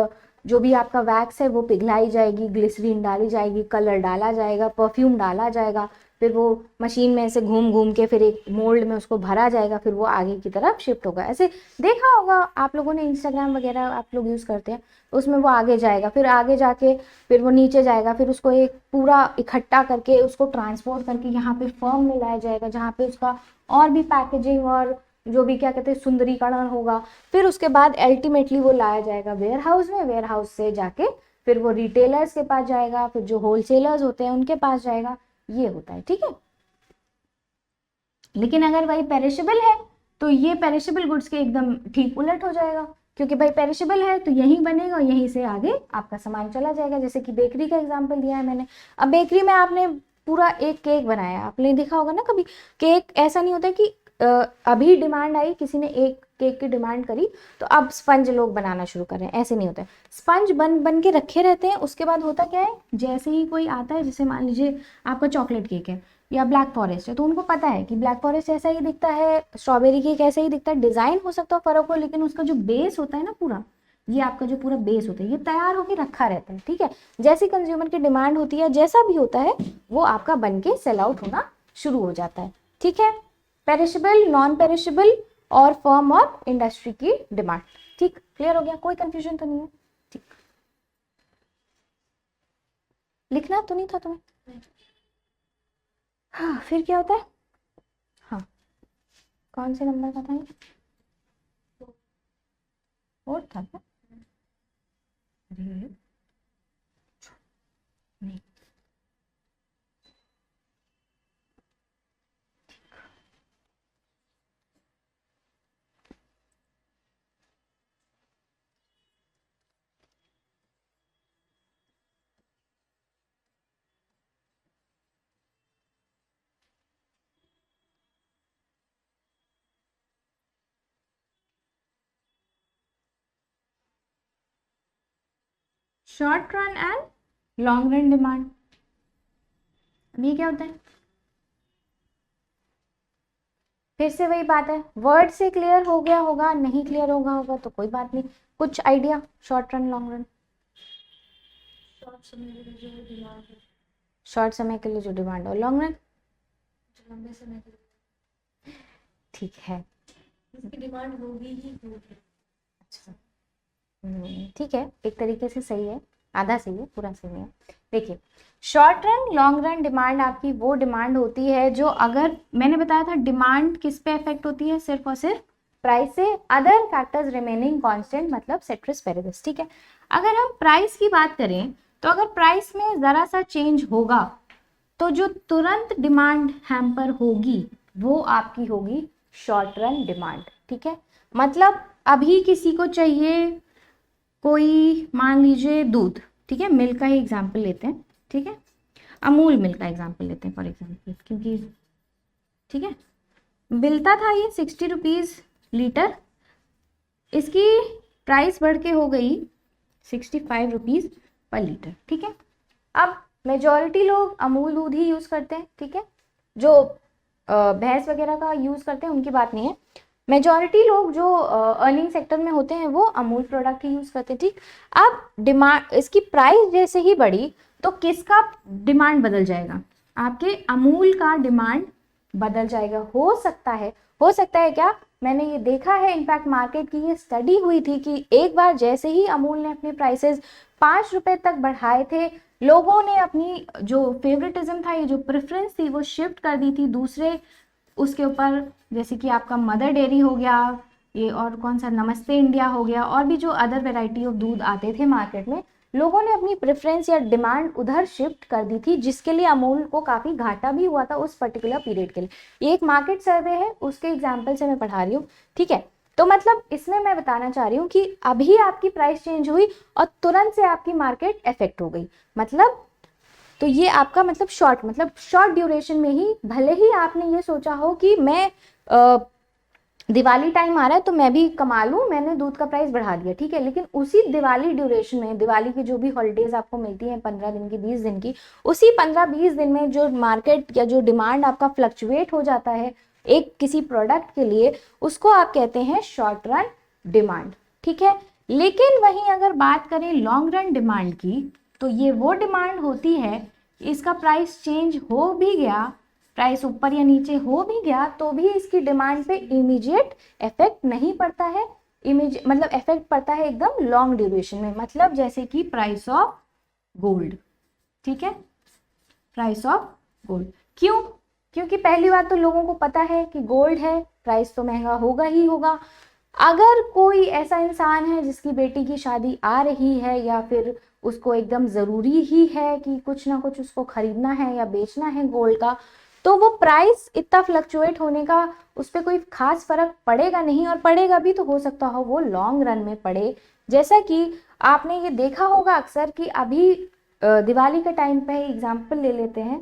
A: जो भी आपका वैक्स है वो पिघलाई जाएगी, ग्लिसरीन डाली जाएगी, कलर डाला जाएगा, परफ्यूम डाला जाएगा, फिर वो मशीन में ऐसे घूम घूम के फिर एक मोल्ड में उसको भरा जाएगा, फिर वो आगे की तरफ शिफ्ट होगा। ऐसे देखा होगा आप लोगों ने, इंस्टाग्राम वगैरह आप लोग यूज़ करते हैं, तो उसमें वो आगे जाएगा, फिर आगे जाके फिर वो नीचे जाएगा, फिर उसको एक पूरा इकट्ठा करके उसको ट्रांसपोर्ट करके यहाँ पे फर्म में लाया जाएगा, जहाँ पे उसका और भी पैकेजिंग और जो भी क्या कहते हैं सुंदरीकरण होगा। फिर उसके बाद अल्टीमेटली वो लाया जाएगा वेयर हाउस में, वेयर हाउस से जाके फिर वो रिटेलर्स के पास जाएगा, फिर जो होलसेलर्स होते हैं उनके पास जाएगा। ये होता है, ठीक है। लेकिन अगर भाई पेरिशेबल है तो ये पेरिशेबल गुड्स के एकदम ठीक उलट हो जाएगा, क्योंकि भाई पेरिशेबल है तो यहीं बनेगा और यहीं से आगे आपका सामान चला जाएगा। जैसे कि बेकरी का एग्जांपल दिया है मैंने। अब बेकरी में आपने पूरा एक केक बनाया, आपने देखा होगा ना कभी, केक ऐसा नहीं होता कि अभी डिमांड आई, किसी ने एक केक की डिमांड करी तो अब स्पंज लोग बनाना शुरू कर रहे हैं, ऐसे नहीं होता है। स्पंज बन बन के रखे रहते हैं, उसके बाद होता क्या है, जैसे ही कोई आता है, जैसे मान लीजिए आपका चॉकलेट केक है या ब्लैक फॉरेस्ट है, तो उनको पता है कि ब्लैक फॉरेस्ट ऐसा ही दिखता है, स्ट्रॉबेरी केक ऐसा ही दिखता है, डिज़ाइन हो सकता है फर्क हो, लेकिन उसका जो बेस होता है ना पूरा, ये आपका जो पूरा बेस होता है ये तैयार होकर रखा रहता है, ठीक है। जैसी कंज्यूमर की डिमांड होती है, जैसा भी होता है वो आपका बन के सेल आउट होना शुरू हो जाता है, ठीक है। पेरिशेबल, नॉन पेरिशेबल और फर्म और इंडस्ट्री की डिमांड, ठीक, क्लियर हो गया, कोई कंफ्यूजन तो नहीं है, ठीक। लिखना तो नहीं था तुम्हें? हाँ, फिर क्या होता है, हाँ, कौन से नंबर का था ये, फोर्थ था क्या? अरे नहीं, short run and long run demand. अब ये क्या होता है, फिर से वही बात है, वर्ड से क्लियर हो गया होगा, नहीं क्लियर होगा तो कोई बात नहीं, कुछ idea, short run long run.
B: Short समय के लिए जो डिमांड है,
A: शॉर्ट समय के लिए जो डिमांड और लॉन्ग रन
B: जो लंबे समय के लिए,
A: ठीक है,
B: इसकी डिमांड होगी ही होगी।
A: अच्छा, ठीक है, एक तरीके से सही है, आधा सही है, पूरा सही है। देखिए, short run long run demand आपकी वो डिमांड होती है जो, अगर मैंने बताया था डिमांड किस पे इफेक्ट होती है, सिर्फ और सिर्फ प्राइस से, अदर फैक्टर्स रिमेनिंग कांस्टेंट, मतलब सेट्रिस पेरिबिस, ठीक है। अगर हम प्राइस की बात करें तो अगर प्राइस में जरा सा चेंज होगा तो जो तुरंत डिमांड हैम्पर होगी वो आपकी होगी शॉर्ट रन डिमांड, ठीक है। मतलब अभी किसी को चाहिए कोई, मान लीजिए दूध, ठीक है, मिल्क का ही एग्जाम्पल लेते हैं, ठीक है, अमूल मिल्क का एग्जाम्पल लेते हैं फॉर एग्जाम्पल, क्योंकि ठीक है, मिलता था ये 60 रुपीज़ लीटर, इसकी प्राइस बढ़ के हो गई 65 रुपीज़ पर लीटर, ठीक है। अब मेजॉरिटी लोग अमूल दूध ही यूज़ करते हैं, ठीक है, जो भैंस वगैरह का यूज़ करते हैं उनकी बात नहीं है, मेजॉरिटी लोग जो अर्निंग सेक्टर में होते हैं वो अमूल प्रोडक्ट ही यूज़ करते हैं, ठीक। अब डिमांड, इसकी प्राइस जैसे ही बढ़ी तो किसका डिमांड बदल जाएगा, आपके अमूल का डिमांड बदल जाएगा। हो सकता है क्या, मैंने ये देखा है, इनफैक्ट मार्केट की ये स्टडी हुई थी कि एक बार जैसे ही अमूल ने अपने प्राइसेस 5 रुपए तक बढ़ाए थे, लोगों ने अपनी जो फेवरेटिज्म था, ये जो प्रेफरेंस थी, वो शिफ्ट कर दी थी दूसरे उसके ऊपर, जैसे कि आपका मदर डेयरी हो गया, ये और कौन सा नमस्ते इंडिया हो गया, और भी जो अदर वेराइटी ऑफ दूध आते थे मार्केट में, लोगों ने अपनी प्रेफरेंस या डिमांड उधर शिफ्ट कर दी थी, जिसके लिए अमूल को काफ़ी घाटा भी हुआ था उस पर्टिकुलर पीरियड के लिए। ये एक मार्केट सर्वे है, उसके एग्जाम्पल से मैं पढ़ा रही हूँ, ठीक है। तो मतलब इसमें मैं बताना चाह रही हूँ कि अभी आपकी प्राइस चेंज हुई और तुरंत से आपकी मार्केट इफेक्ट हो गई, मतलब तो ये आपका मतलब शॉर्ट ड्यूरेशन में ही, भले ही आपने ये सोचा हो कि मैं दिवाली टाइम आ रहा है तो मैं भी कमा लूँ, मैंने दूध का प्राइस बढ़ा दिया, ठीक है, लेकिन उसी दिवाली ड्यूरेशन में, दिवाली की जो भी हॉलीडेज आपको मिलती हैं 15 दिन की, 20 दिन की, उसी 15-20 दिन में जो मार्केट या जो डिमांड आपका फ्लक्चुएट हो जाता है एक किसी प्रोडक्ट के लिए, उसको आप कहते हैं शॉर्ट रन डिमांड, ठीक है। लेकिन वहीं अगर बात करें लॉन्ग रन डिमांड की, तो ये वो डिमांड होती है, इसका प्राइस चेंज हो भी गया, प्राइस ऊपर या नीचे हो भी गया, तो भी इसकी डिमांड पे इमीडिएट इफेक्ट नहीं पड़ता है, मतलब इफेक्ट पड़ता है एकदम लॉन्ग ड्यूरेशन में, मतलब जैसे कि प्राइस ऑफ गोल्ड। ठीक है, प्राइस ऑफ गोल्ड। क्यों? क्योंकि पहली बात तो लोगों को पता है कि गोल्ड है, प्राइस तो महंगा होगा ही होगा। अगर कोई ऐसा इंसान है जिसकी बेटी की शादी आ रही है, या फिर उसको एकदम ज़रूरी ही है कि कुछ ना कुछ उसको खरीदना है या बेचना है गोल्ड का, तो वो प्राइस इतना फ्लक्चुएट होने का उस पर कोई खास फर्क पड़ेगा नहीं, और पड़ेगा भी तो हो सकता हो वो लॉन्ग रन में पड़े। जैसा कि आपने ये देखा होगा अक्सर कि अभी दिवाली के टाइम पे एग्जाम्पल ले लेते हैं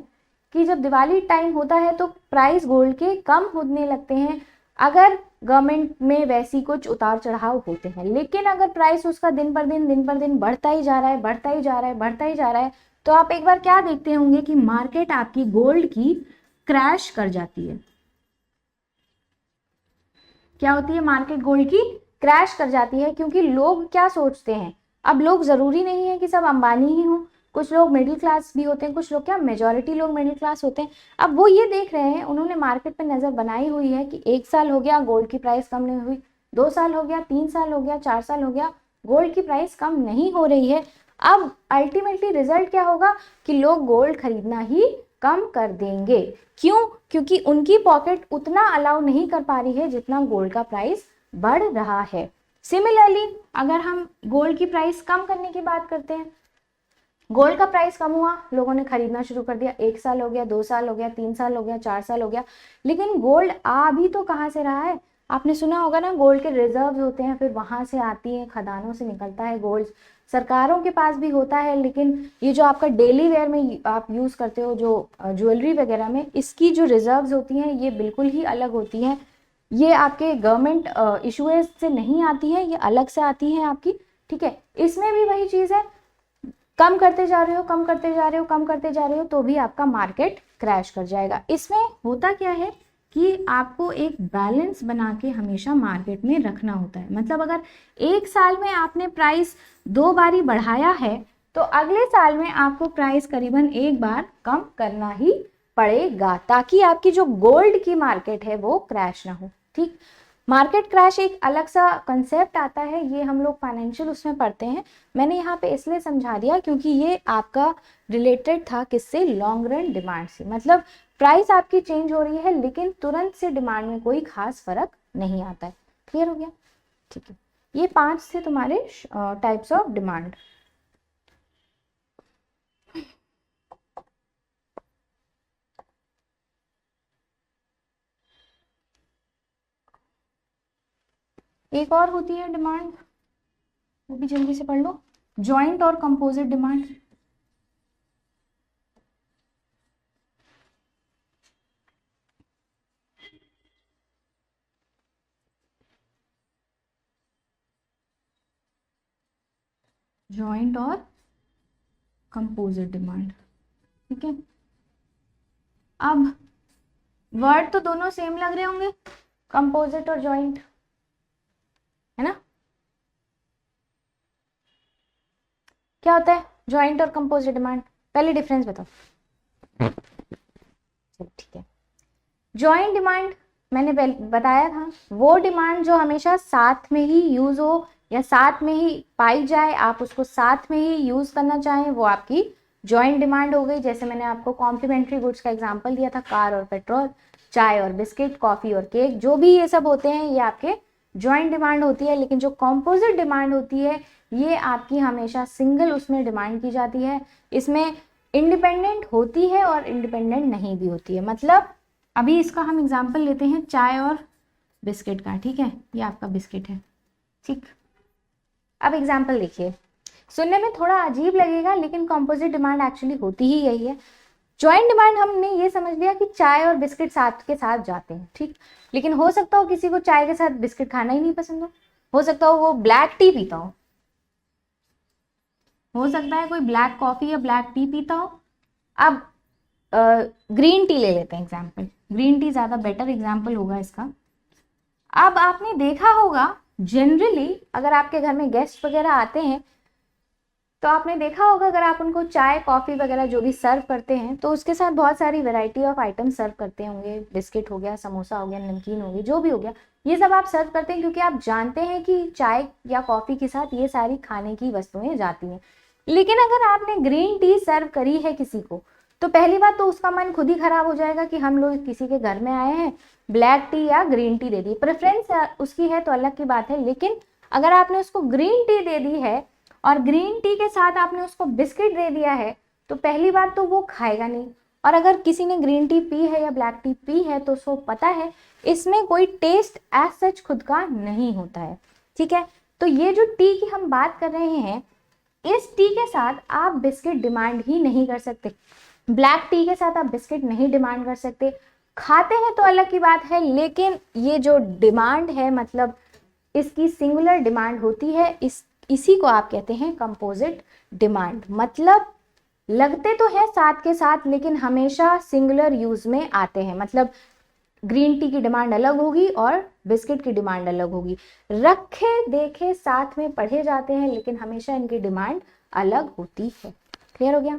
A: कि जब दिवाली टाइम होता है तो प्राइस गोल्ड के कम होने लगते हैं, अगर गवर्नमेंट में वैसी कुछ उतार चढ़ाव होते हैं। लेकिन अगर प्राइस उसका दिन पर दिन बढ़ता ही जा रहा है, बढ़ता ही जा रहा है, बढ़ता ही जा रहा है, तो आप एक बार क्या देखते होंगे कि मार्केट आपकी गोल्ड की क्रैश कर जाती है। क्या होती है? मार्केट गोल्ड की क्रैश कर जाती है, क्योंकि लोग क्या सोचते हैं, अब लोग जरूरी नहीं है कि सब अंबानी ही हों, कुछ लोग मिडिल क्लास भी होते हैं, कुछ लोग क्या मेजॉरिटी लोग मिडिल क्लास होते हैं। अब वो ये देख रहे हैं, उन्होंने मार्केट पे नज़र बनाई हुई है कि 1 साल हो गया गोल्ड की प्राइस कम नहीं हुई, 2 साल हो गया, 3 साल हो गया, 4 साल हो गया, गोल्ड की प्राइस कम नहीं हो रही है। अब अल्टीमेटली रिजल्ट क्या होगा कि लोग गोल्ड खरीदना ही कम कर देंगे। क्यों? क्योंकि उनकी पॉकेट उतना अलाउ नहीं कर पा रही है जितना गोल्ड का प्राइस बढ़ रहा है। सिमिलरली अगर हम गोल्ड की प्राइस कम करने की बात करते हैं, गोल्ड का प्राइस कम हुआ, लोगों ने खरीदना शुरू कर दिया, 1 साल हो गया, 2 साल हो गया, 3 साल हो गया, 4 साल हो गया, लेकिन गोल्ड आ भी तो कहाँ से रहा है? आपने सुना होगा ना, गोल्ड के रिजर्व होते हैं, फिर वहां से आती है, खदानों से निकलता है गोल्ड, सरकारों के पास भी होता है। लेकिन ये जो आपका डेली वेयर में आप यूज करते हो, जो ज्वेलरी वगैरह में, इसकी जो रिजर्व्स होती हैं ये बिल्कुल ही अलग होती हैं। ये आपके गवर्नमेंट इशूएज से नहीं आती है, ये अलग से आती है आपकी। ठीक है, इसमें भी वही चीज है, कम करते जा रहे हो, कम करते जा रहे हो, कम करते जा रहे हो, तो भी आपका मार्केट क्रैश कर जाएगा। इसमें होता क्या है कि आपको एक बैलेंस बना के हमेशा मार्केट में रखना होता है। मतलब अगर 1 साल में आपने प्राइस 2 बारी बढ़ाया है, तो अगले साल में आपको प्राइस करीबन 1 बार कम करना ही पड़ेगा, ताकि आपकी जो गोल्ड की मार्केट है वो क्रैश ना हो। ठीक, मार्केट क्रैश एक अलग सा कंसेप्ट आता है, ये हम लोग फाइनेंशियल उसमें पढ़ते हैं। मैंने यहाँ पे इसलिए समझा दिया क्योंकि ये आपका रिलेटेड था किससे? लॉन्ग रन डिमांड से। मतलब प्राइस आपकी चेंज हो रही है, लेकिन तुरंत से डिमांड में कोई खास फर्क नहीं आता है। क्लियर हो गया? ठीक है, ये 5 थे तुम्हारे टाइप्स ऑफ डिमांड। एक और होती है डिमांड, वो भी जल्दी से पढ़ लो, जॉइंट और कंपोजिट डिमांड। जॉइंट और कंपोजिट डिमांड। ठीक है, अब वर्ड तो दोनों सेम लग रहे होंगे, कंपोजिट और जॉइंट, है ना? क्या होता है जॉइंट और कंपोजिट डिमांड? पहले डिफरेंस बताओ। चलो ठीक है, जॉइंट डिमांड मैंने बताया था, वो डिमांड जो हमेशा साथ में ही यूज हो या साथ में ही पाई जाए, आप उसको साथ में ही यूज करना चाहें, वो आपकी जॉइंट डिमांड हो गई। जैसे मैंने आपको कॉम्प्लीमेंट्री गुड्स का एग्जांपल दिया था, कार और पेट्रोल, चाय और बिस्किट, कॉफी और केक, जो भी ये सब होते हैं ये आपके जॉइंट डिमांड होती है। लेकिन जो कॉम्पोजिट डिमांड होती है ये आपकी हमेशा सिंगल उसमें डिमांड की जाती है। इसमें इंडिपेंडेंट होती है और इंडिपेंडेंट नहीं भी होती है। मतलब अभी इसका हम एग्जाम्पल लेते हैं चाय और बिस्किट का। ठीक है, ये आपका बिस्किट है। ठीक, अब एग्जाम्पल देखिए, सुनने में थोड़ा अजीब लगेगा लेकिन कंपोजिट डिमांड एक्चुअली होती ही यही है। जॉइंट डिमांड हमने ये समझ लिया कि चाय और बिस्किट साथ के साथ जाते हैं। ठीक, लेकिन हो सकता हो किसी को चाय के साथ बिस्किट खाना ही नहीं पसंद हो सकता हो वो ब्लैक टी पीता हो सकता है कोई ब्लैक कॉफी या ब्लैक टी पीता हो। अब ग्रीन टी ले लेते हैं एग्जाम्पल, ग्रीन टी ज़्यादा बेटर एग्जाम्पल होगा इसका। अब आपने देखा होगा जनरली अगर आपके घर में गेस्ट वगैरह आते हैं तो आपने देखा होगा, अगर आप उनको चाय कॉफ़ी वगैरह जो भी सर्व करते हैं तो उसके साथ बहुत सारी वैरायटी ऑफ आइटम सर्व करते होंगे। बिस्किट हो गया, समोसा हो गया, नमकीन हो गई, जो भी हो गया, ये सब आप सर्व करते हैं क्योंकि आप जानते हैं कि चाय या कॉफ़ी के साथ ये सारी खाने की वस्तुएं जाती हैं। लेकिन अगर आपने ग्रीन टी सर्व करी है किसी को, तो पहली बात तो उसका मन खुद ही खराब हो जाएगा कि हम लोग किसी के घर में आए हैं, ब्लैक टी या ग्रीन टी दे दी। प्रेफरेंस उसकी है तो अलग की बात है, लेकिन अगर आपने उसको ग्रीन टी दे दी है और ग्रीन टी के साथ आपने उसको बिस्किट दे दिया है, तो पहली बात तो वो खाएगा नहीं। और अगर किसी ने ग्रीन टी पी है या ब्लैक टी पी है तो उसको पता है इसमें कोई टेस्ट एज सच खुद का नहीं होता है। ठीक है, तो ये जो टी की हम बात कर रहे हैं, इस टी के साथ आप बिस्किट डिमांड ही नहीं कर सकते। ब्लैक टी के साथ आप बिस्किट नहीं डिमांड कर सकते। खाते हैं तो अलग की बात है, लेकिन ये जो डिमांड है मतलब इसकी सिंगुलर डिमांड होती है। इसी को आप कहते हैं कंपोजिट डिमांड। मतलब लगते तो है साथ के साथ लेकिन हमेशा सिंगुलर यूज में आते हैं। मतलब ग्रीन टी की डिमांड अलग होगी और बिस्किट की डिमांड अलग होगी। रखे देखे साथ में पढ़े जाते हैं लेकिन हमेशा इनकी डिमांड अलग होती है। क्लियर हो गया?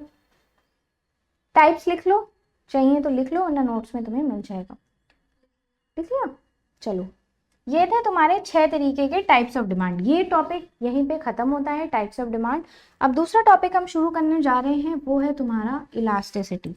A: टाइप्स लिख लो, चाहिए तो लिख लो वरना नोट्स में तुम्हें मिल जाएगा। लिख लिया? चलो, ये थे तुम्हारे 6 तरीके के टाइप्स ऑफ डिमांड। ये टॉपिक यहीं पे खत्म होता है, टाइप्स ऑफ डिमांड। अब दूसरा टॉपिक हम शुरू करने जा रहे हैं, वो है तुम्हारा इलास्टिसिटी।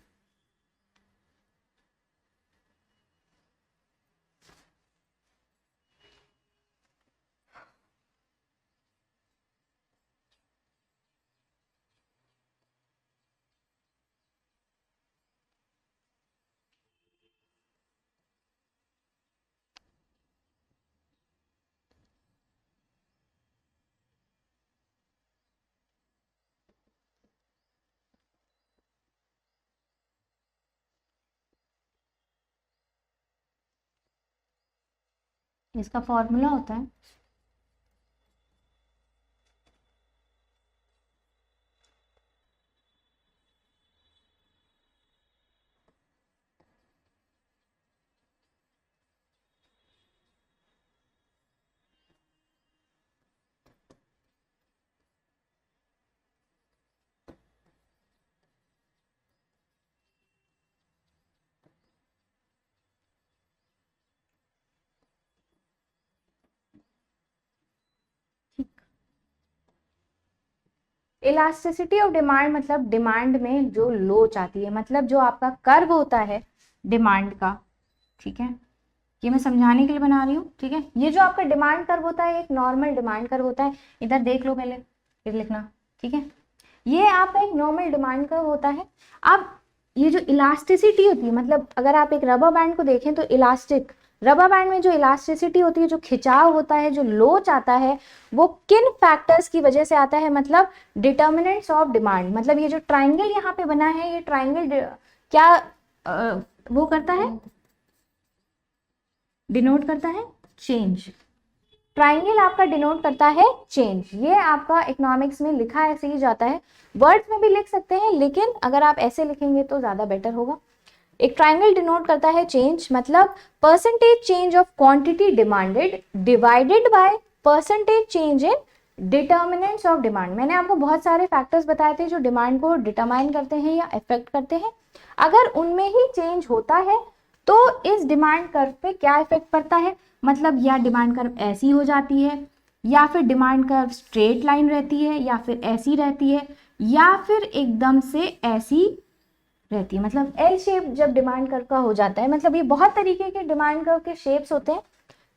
A: इसका फॉर्मूला होता है इलास्टिसिटी ऑफ डिमांड। मतलब डिमांड में जो लोच आती है, मतलब जो आपका कर्व होता है डिमांड का। ठीक है, ये मैं समझाने के लिए बना रही हूँ। ठीक है, ये जो आपका डिमांड कर्व होता है एक नॉर्मल डिमांड कर्व होता है। इधर देख लो पहले फिर लिखना। ठीक है, ये आपका एक नॉर्मल डिमांड कर्व होता है। अब ये जो इलास्टिसिटी होती है, मतलब अगर आप एक रबर बैंड को देखें तो इलास्टिक रबर बैंड में जो इलास्टिसिटी होती है, जो खिंचाव होता है, जो लोच आता है, वो किन फैक्टर्स की वजह से आता है? मतलब डिटर्मिनेंट्स ऑफ डिमांड। मतलब ये जो ट्राइंगल यहाँ पे बना है, ये ट्राइंगल क्या वो करता है? डिनोट करता है चेंज। ट्राइंगल आपका डिनोट करता है चेंज। ये आपका इकोनॉमिक्स में लिखा ऐसे ही जाता है, वर्ड्स में भी लिख सकते हैं लेकिन अगर आप ऐसे लिखेंगे तो ज्यादा बेटर होगा। एक ट्राइंगल डिनोट करता है चेंज, मतलब percentage change of quantity demanded divided by percentage change in determinants of demand. मैंने आपको बहुत सारे फैक्टर्स बताए थे जो डिमांड को डिटरमाइन करते हैं या इफेक्ट करते हैं। अगर उनमें ही चेंज होता है तो इस डिमांड कर्व पे क्या इफेक्ट पड़ता है? मतलब या डिमांड कर्व ऐसी हो जाती है, या फिर डिमांड कर्व स्ट्रेट लाइन रहती है, या फिर ऐसी रहती है, या फिर एकदम से ऐसी रहती है। मतलब एल शेप जब डिमांड कर्व का हो जाता है, मतलब ये बहुत तरीके के डिमांड कर्व के शेप्स होते हैं।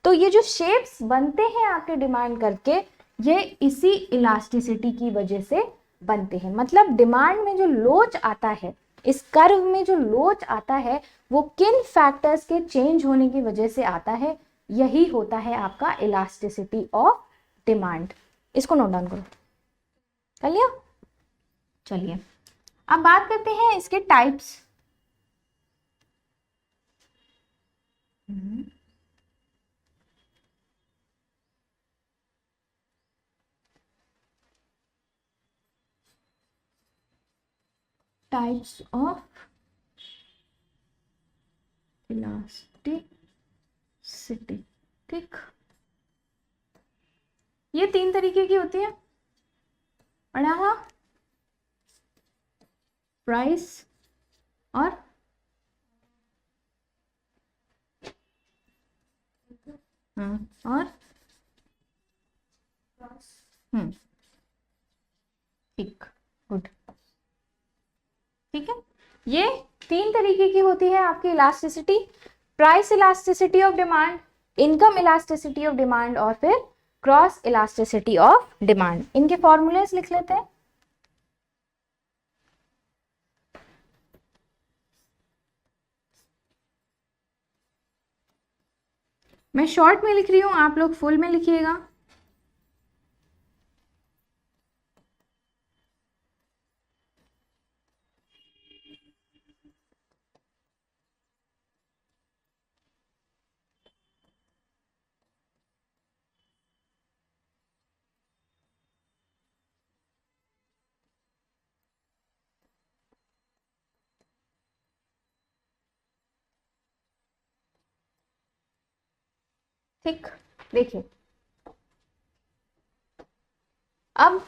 A: तो ये जो शेप्स बनते हैं आपके डिमांड कर्व के, ये इसी इलास्टिसिटी की वजह से बनते हैं। मतलब डिमांड में जो लोच आता है, इस कर्व में जो लोच आता है, वो किन फैक्टर्स के चेंज होने की वजह से आता है? यही होता है आपका इलास्टिसिटी ऑफ डिमांड। इसको नोट डाउन करो। कर लिया? चलिए, अब बात करते हैं इसके टाइप्स। Types of elasticity. ठीक, ये 3 तरीके की होती है, पढ़ा था, प्राइस और और ठीक, गुड, ठीक है। ये 3 तरीके की होती है आपकी elasticity, price elasticity of demand, income elasticity of demand और फिर क्रॉस इलास्टिसिटी ऑफ डिमांड। इनके फॉर्मूलेस लिख लेते हैं। मैं शॉर्ट में लिख रही हूं, आप लोग फुल में लिखिएगा। ठीक, देखिए अब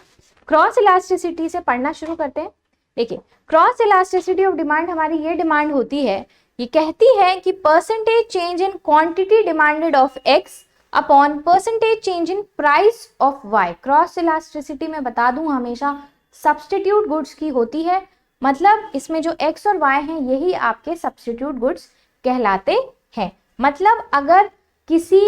A: क्रॉस इलास्टिसिटी से पढ़ना शुरू करते हैं। देखिए क्रॉस इलास्टिसिटी ऑफ डिमांड, हमारी ये डिमांड होती है, ये कहती है कि percentage change in quantity demanded of X upon percentage change in price of Y. Cross elasticity में बता दूं हमेशा सब्सटीट्यूट गुड्स की होती है, मतलब इसमें जो एक्स और वाई हैं यही आपके सब्सटीट्यूट गुड्स कहलाते हैं। मतलब अगर किसी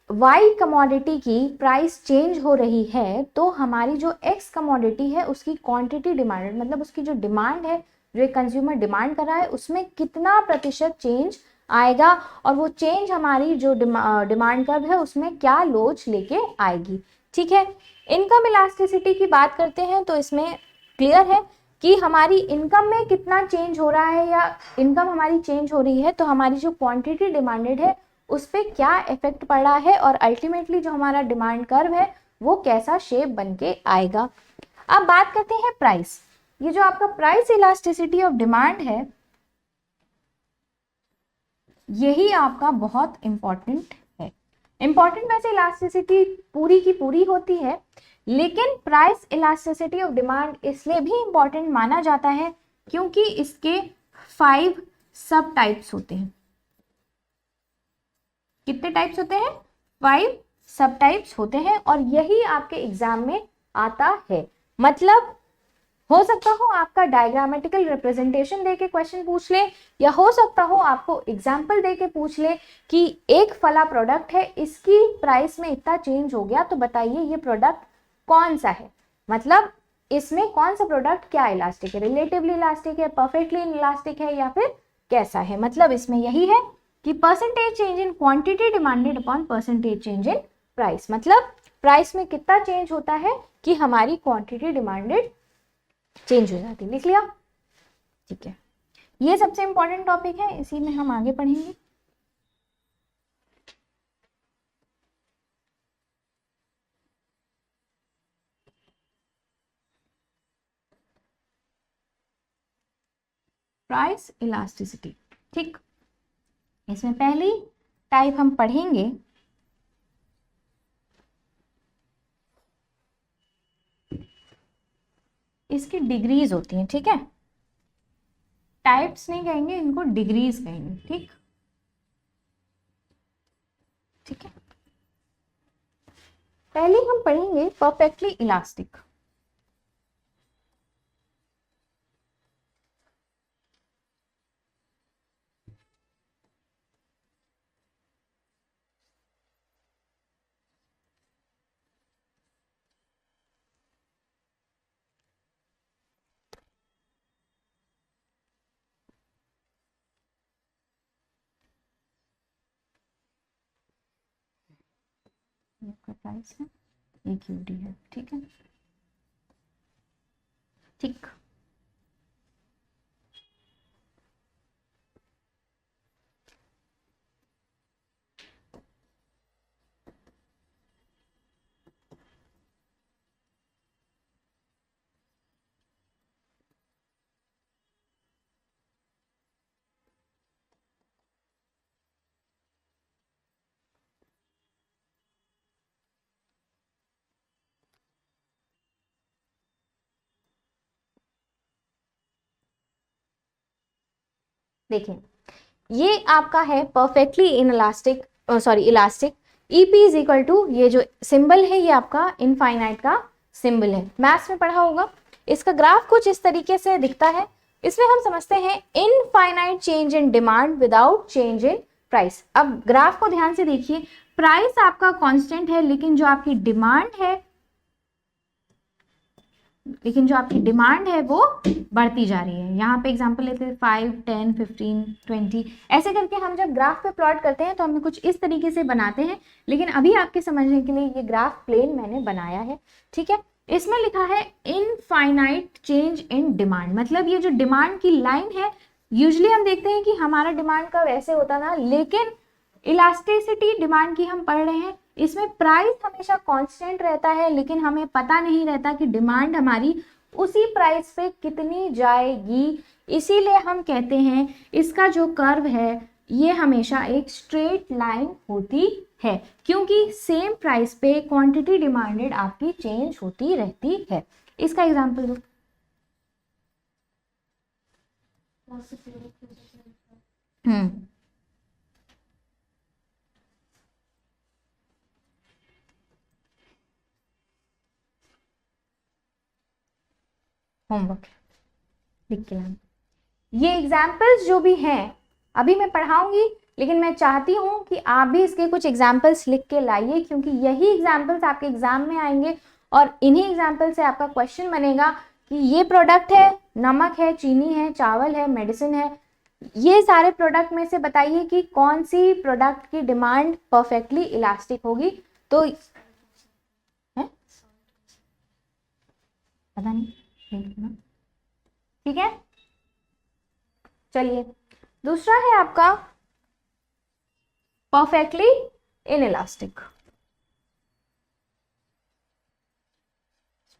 A: वाई कमोडिटी की प्राइस चेंज हो रही है तो हमारी जो एक्स कमोडिटी है उसकी क्वांटिटी डिमांडेड, मतलब उसकी जो डिमांड है, जो एक कंज्यूमर डिमांड कर रहा है, उसमें कितना प्रतिशत चेंज आएगा और वो चेंज हमारी जो डिमांड कर्व है उसमें क्या लोच लेके आएगी। ठीक है, इनकम इलास्टिसिटी की बात करते हैं तो इसमें क्लियर है कि हमारी इनकम में कितना चेंज हो रहा है या इनकम हमारी चेंज हो रही है तो हमारी जो क्वांटिटी डिमांडेड है उस पर क्या इफेक्ट पड़ रहा है और अल्टीमेटली जो हमारा डिमांड कर्व है वो कैसा शेप बन के आएगा। अब बात करते हैं प्राइस। ये जो आपका प्राइस इलास्टिसिटी ऑफ डिमांड है यही आपका बहुत इंपॉर्टेंट है। इंपॉर्टेंट वैसे इलास्टिसिटी पूरी की पूरी होती है, लेकिन प्राइस इलास्टिसिटी ऑफ डिमांड इसलिए भी इंपॉर्टेंट माना जाता है क्योंकि इसके 5 सब टाइप्स होते हैं। कितने टाइप्स होते हैं? 5 सब टाइप्स होते हैं और यही आपके एग्जाम में आता है। मतलब हो सकता हो आपका डायग्रामेटिकल रिप्रेजेंटेशन देके क्वेश्चन पूछ ले, या हो सकता हो आपको एग्जाम्पल देके पूछ ले कि एक फला प्रोडक्ट है, इसकी प्राइस में इतना चेंज हो गया, तो बताइए ये प्रोडक्ट कौन सा है, मतलब इसमें कौन सा प्रोडक्ट क्या इलास्टिक है, रिलेटिवली इलास्टिक है, परफेक्टली इलास्टिक है या फिर कैसा है। मतलब इसमें यही है कि percentage change in quantity demanded upon percentage change in price, मतलब प्राइस में कितना चेंज होता है कि हमारी क्वांटिटी डिमांडेड चेंज हो जाती है। लिख लिया? ठीक है, ये सबसे इंपॉर्टेंट टॉपिक है, इसी में हम आगे पढ़ेंगे। प्राइस इलास्टिसिटी, ठीक, इसमें पहली टाइप हम पढ़ेंगे इसकी डिग्रीज होती हैं। ठीक है, टाइप्स नहीं कहेंगे, इनको डिग्रीज कहेंगे। ठीक, ठीक है, पहले हम पढ़ेंगे परफेक्टली इलास्टिक। आपका प्राइस है, एक यूडी है। ठीक है, ठीक, देखिए ये आपका है perfectly inelastic, elastic. EP is equal to, ये जो सिंबल है ये आपका इनफाइनाइट का सिंबल है, मैथ्स में पढ़ा होगा। इसका ग्राफ कुछ इस तरीके से दिखता है। इसमें हम समझते हैं infinite change in demand without change in price. अब ग्राफ को ध्यान से देखिए, प्राइस आपका कांस्टेंट है, लेकिन जो आपकी डिमांड है वो बढ़ती जा रही है। यहाँ पे एग्जांपल लेते हैं 5, 10, 15, 20, ऐसे करके हम जब ग्राफ पे प्लॉट करते हैं तो हम कुछ इस तरीके से बनाते हैं, लेकिन अभी आपके समझने के लिए ये ग्राफ प्लेन मैंने बनाया है, ठीक है। इसमें लिखा है इनफाइनाइट चेंज इन डिमांड, मतलब ये जो डिमांड की लाइन है, यूजली हम देखते हैं कि हमारा डिमांड का वैसे होता था, लेकिन इलास्टिसिटी डिमांड की हम पढ़ रहे हैं, इसमें प्राइस हमेशा कांस्टेंट रहता है, लेकिन हमें पता नहीं रहता कि डिमांड हमारी उसी प्राइस पे कितनी जाएगी। इसीलिए हम कहते हैं इसका जो कर्व है ये हमेशा एक स्ट्रेट लाइन होती है, क्योंकि सेम प्राइस पे क्वांटिटी डिमांडेड आपकी चेंज होती रहती है। इसका एग्जांपल दो। होमवर्क लिख के लाना। ये एग्जाम्पल्स जो भी हैं अभी मैं पढ़ाऊंगी, लेकिन मैं चाहती हूँ कि आप भी इसके कुछ एग्जाम्पल्स लिख के लाइए, क्योंकि यही एग्जाम्पल्स आपके एग्जाम में आएंगे और इन्हीं एग्जाम्पल से आपका क्वेश्चन बनेगा कि ये प्रोडक्ट है, नमक है, चीनी है, चावल है, मेडिसिन है, ये सारे प्रोडक्ट में से बताइए कि कौन सी प्रोडक्ट की डिमांड परफेक्टली इलास्टिक होगी। तो है पता नहीं, ठीक है। चलिए दूसरा है आपका परफेक्टली इनइलास्टिक।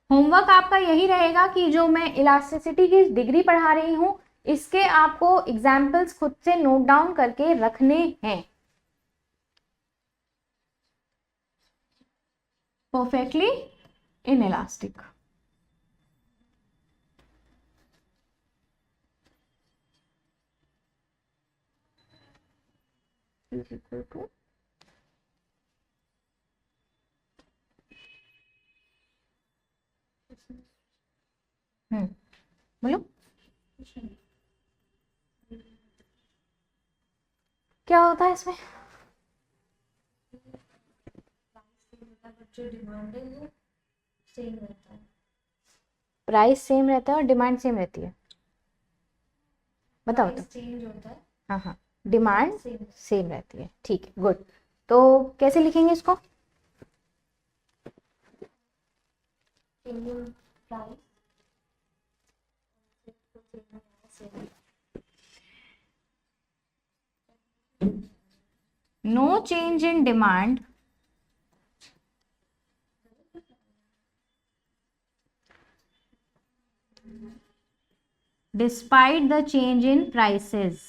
A: होमवर्क आपका यही रहेगा कि जो मैं इलास्टिसिटी की डिग्री पढ़ा रही हूं इसके आपको एग्जाम्पल्स खुद से नोट डाउन करके रखने हैं। परफेक्टली इनइलास्टिक, बोलो क्या होता है इसमें।
B: जो डिमांड है वो सेम रहता है,
A: प्राइस सेम रहता है और डिमांड सेम रहती है, बताओ तो।
B: चेंज होता है,
A: हाँ हाँ, डिमांड
B: सेम।
A: सेम रहती है, ठीक है, गुड। तो कैसे लिखेंगे इसको।
B: Price
A: no change in demand despite the change in prices,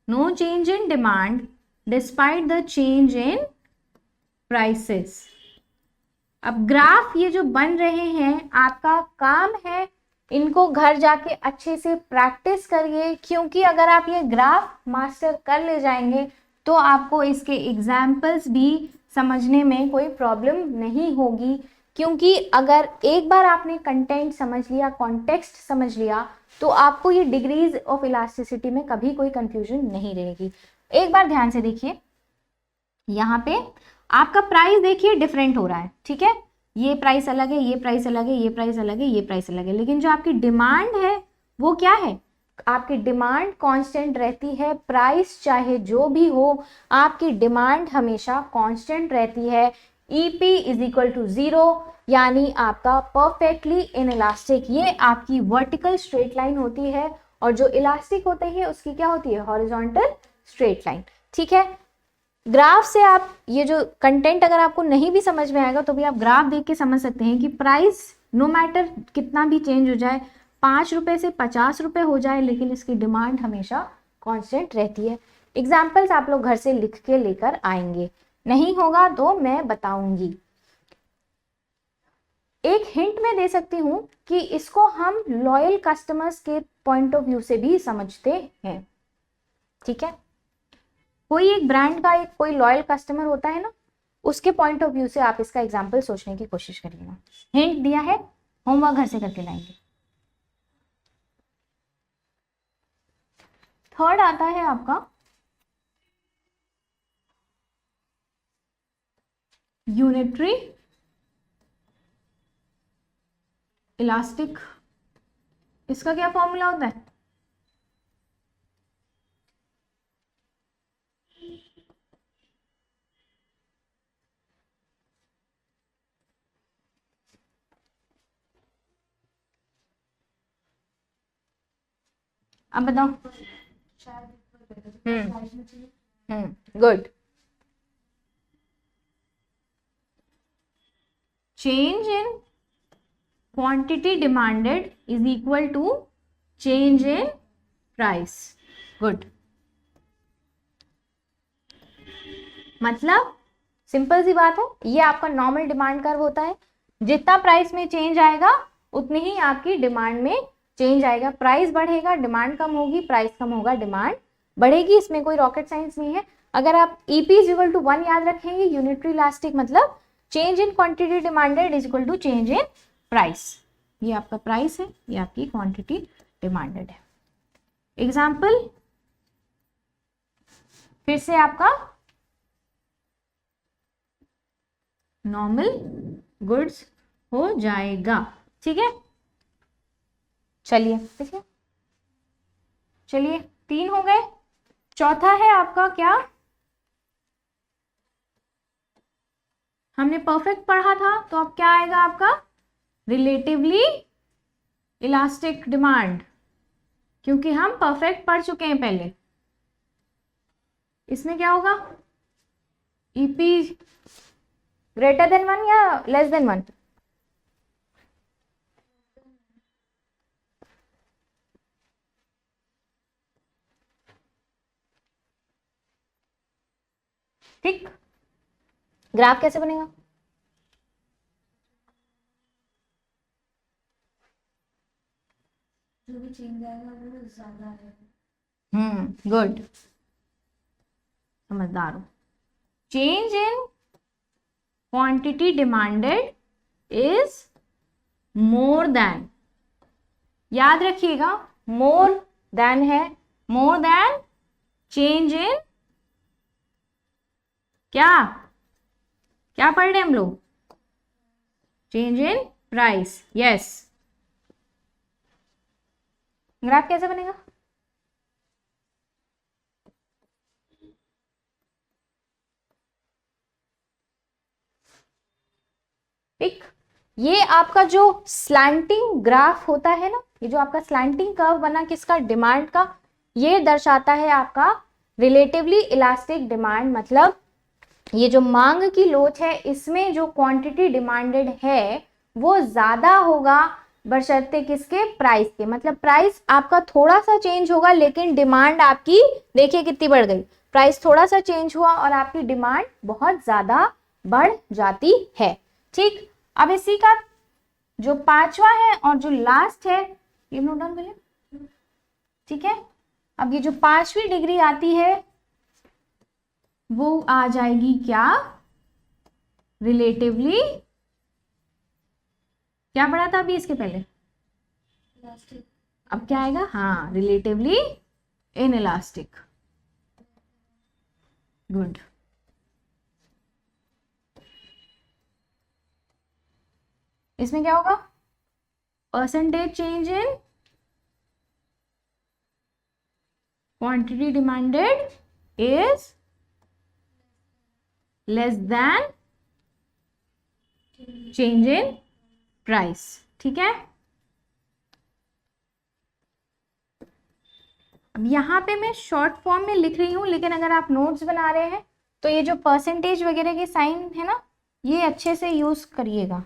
A: no change in demand despite the change in prices। अब ग्राफ ये जो बन रहे हैं आपका काम है इनको घर जाके अच्छे से प्रैक्टिस करिए, क्योंकि अगर आप ये ग्राफ मास्टर कर ले जाएंगे तो आपको इसके एग्जाम्पल्स भी समझने में कोई प्रॉब्लम नहीं होगी, क्योंकि अगर एक बार आपने कंटेंट समझ लिया, कॉन्टेक्स्ट समझ लिया, तो आपको ये डिग्रीज ऑफ इलास्टिसिटी में कभी कोई कंफ्यूजन नहीं रहेगी। एक बार ध्यान से देखिए, यहाँ पे आपका प्राइस देखिए डिफरेंट हो रहा है, ठीक है, ये प्राइस अलग है, ये प्राइस अलग है, ये प्राइस अलग है, ये प्राइस अलग है, लेकिन जो आपकी डिमांड है वो क्या है, आपकी डिमांड कांस्टेंट रहती है। प्राइस चाहे जो भी हो, आपकी डिमांड हमेशा कांस्टेंट रहती है। EP इज इक्वल टू 0, यानी आपका परफेक्टली इनइलास्टिक। ये आपकी वर्टिकल स्ट्रेट लाइन होती है और जो इलास्टिक होते हैं उसकी क्या होती है, हॉरिजॉन्टल स्ट्रेट लाइन, ठीक है। ग्राफ से आप ये जो कंटेंट अगर आपको नहीं भी समझ में आएगा तो भी आप ग्राफ देख के समझ सकते हैं कि प्राइस नो मैटर कितना भी चेंज हो जाए, 5 रुपए से 50 रुपए हो जाए, लेकिन इसकी डिमांड हमेशा कांस्टेंट रहती है। एग्जाम्पल्स आप लोग घर से लिख के लेकर आएंगे, नहीं होगा तो मैं बताऊंगी। एक हिंट मैं दे सकती हूँ कि इसको हम लॉयल कस्टमर्स के पॉइंट ऑफ व्यू से भी समझते हैं। ठीक है, कोई एक ब्रांड का एक कोई लॉयल कस्टमर होता है ना, उसके पॉइंट ऑफ व्यू से आप इसका एग्जाम्पल सोचने की कोशिश करिएगा। हिंट दिया है, होमवर्क घर से करके लाएंगे। थर्ड आता है आपका यूनिटरी इलास्टिक। इसका क्या फॉर्मूला होता है? अब बताओ। Good. Change in quantity demanded is equal to change in price. Good. मतलब सिंपल सी बात है, ये आपका नॉर्मल डिमांड कर्व होता है, जितना प्राइस में चेंज आएगा उतनी ही आपकी डिमांड में चेंज आएगा। प्राइस बढ़ेगा, डिमांड कम होगी, प्राइस कम होगा, डिमांड बढ़ेगी। इसमें कोई रॉकेट साइंस नहीं है। अगर आप ईपी इज इक्वल टू 1 याद रखेंगे, यूनिटरी इलास्टिक मतलब change in quantity demanded is equal to change in price. ये आपका प्राइस है, ये आपकी क्वांटिटी डिमांडेड है। एग्जाम्पल फिर से आपका नॉर्मल गुड्स हो जाएगा। ठीक है, चलिए ठीक है, चलिए 3 हो गए। चौथा है आपका क्या? हमने परफेक्ट पढ़ा था, तो अब क्या आएगा आपका? रिलेटिवली इलास्टिक डिमांड, क्योंकि हम परफेक्ट पढ़ चुके हैं पहले। इसमें क्या होगा? ईपी ग्रेटर देन 1 या लेस देन 1? ठीक, ग्राफ कैसे बनेगा?
B: जो भी चेंज आएगा वो ज्यादा है।
A: गुड, समझदार हो। Change in quantity demanded is more than, याद रखिएगा मोर देन है, मोर देन चेंज इन क्या क्या पढ़ रहे हैं हम लोग? Change in price. Yes, graph कैसे बनेगा? ठीक, ये आपका जो स्लैंटिंग ग्राफ होता है ना, ये जो आपका स्लैंटिंग कर्व बना किसका? डिमांड का। ये दर्शाता है आपका रिलेटिवली इलास्टिक डिमांड। मतलब ये जो मांग की लोच है, इसमें जो क्वांटिटी डिमांडेड है वो ज्यादा होगा बशर्ते किसके? प्राइस के। मतलब प्राइस आपका थोड़ा सा चेंज होगा, लेकिन डिमांड आपकी देखिए कितनी बढ़ गई। प्राइस थोड़ा सा चेंज हुआ और आपकी डिमांड बहुत ज्यादा बढ़ जाती है। ठीक, अब इसी का जो 5वां है और जो लास्ट है, ये नोट डाउन करिए। ठीक है, अब ये जो 5वीं डिग्री आती है वो आ जाएगी क्या? रिलेटिवली, क्या पढ़ा था अभी इसके पहले?
B: इलास्टिक।
A: अब क्या आएगा? हाँ, रिलेटिवली इनइलास्टिक। गुड। इसमें क्या होगा? Percentage change in quantity demanded is less than change in price. ठीक है, अब यहां पे मैं शॉर्ट फॉर्म में लिख रही हूं, लेकिन अगर आप नोट्स बना रहे हैं तो ये जो परसेंटेज वगैरह के साइन है ना, ये अच्छे से यूज करिएगा।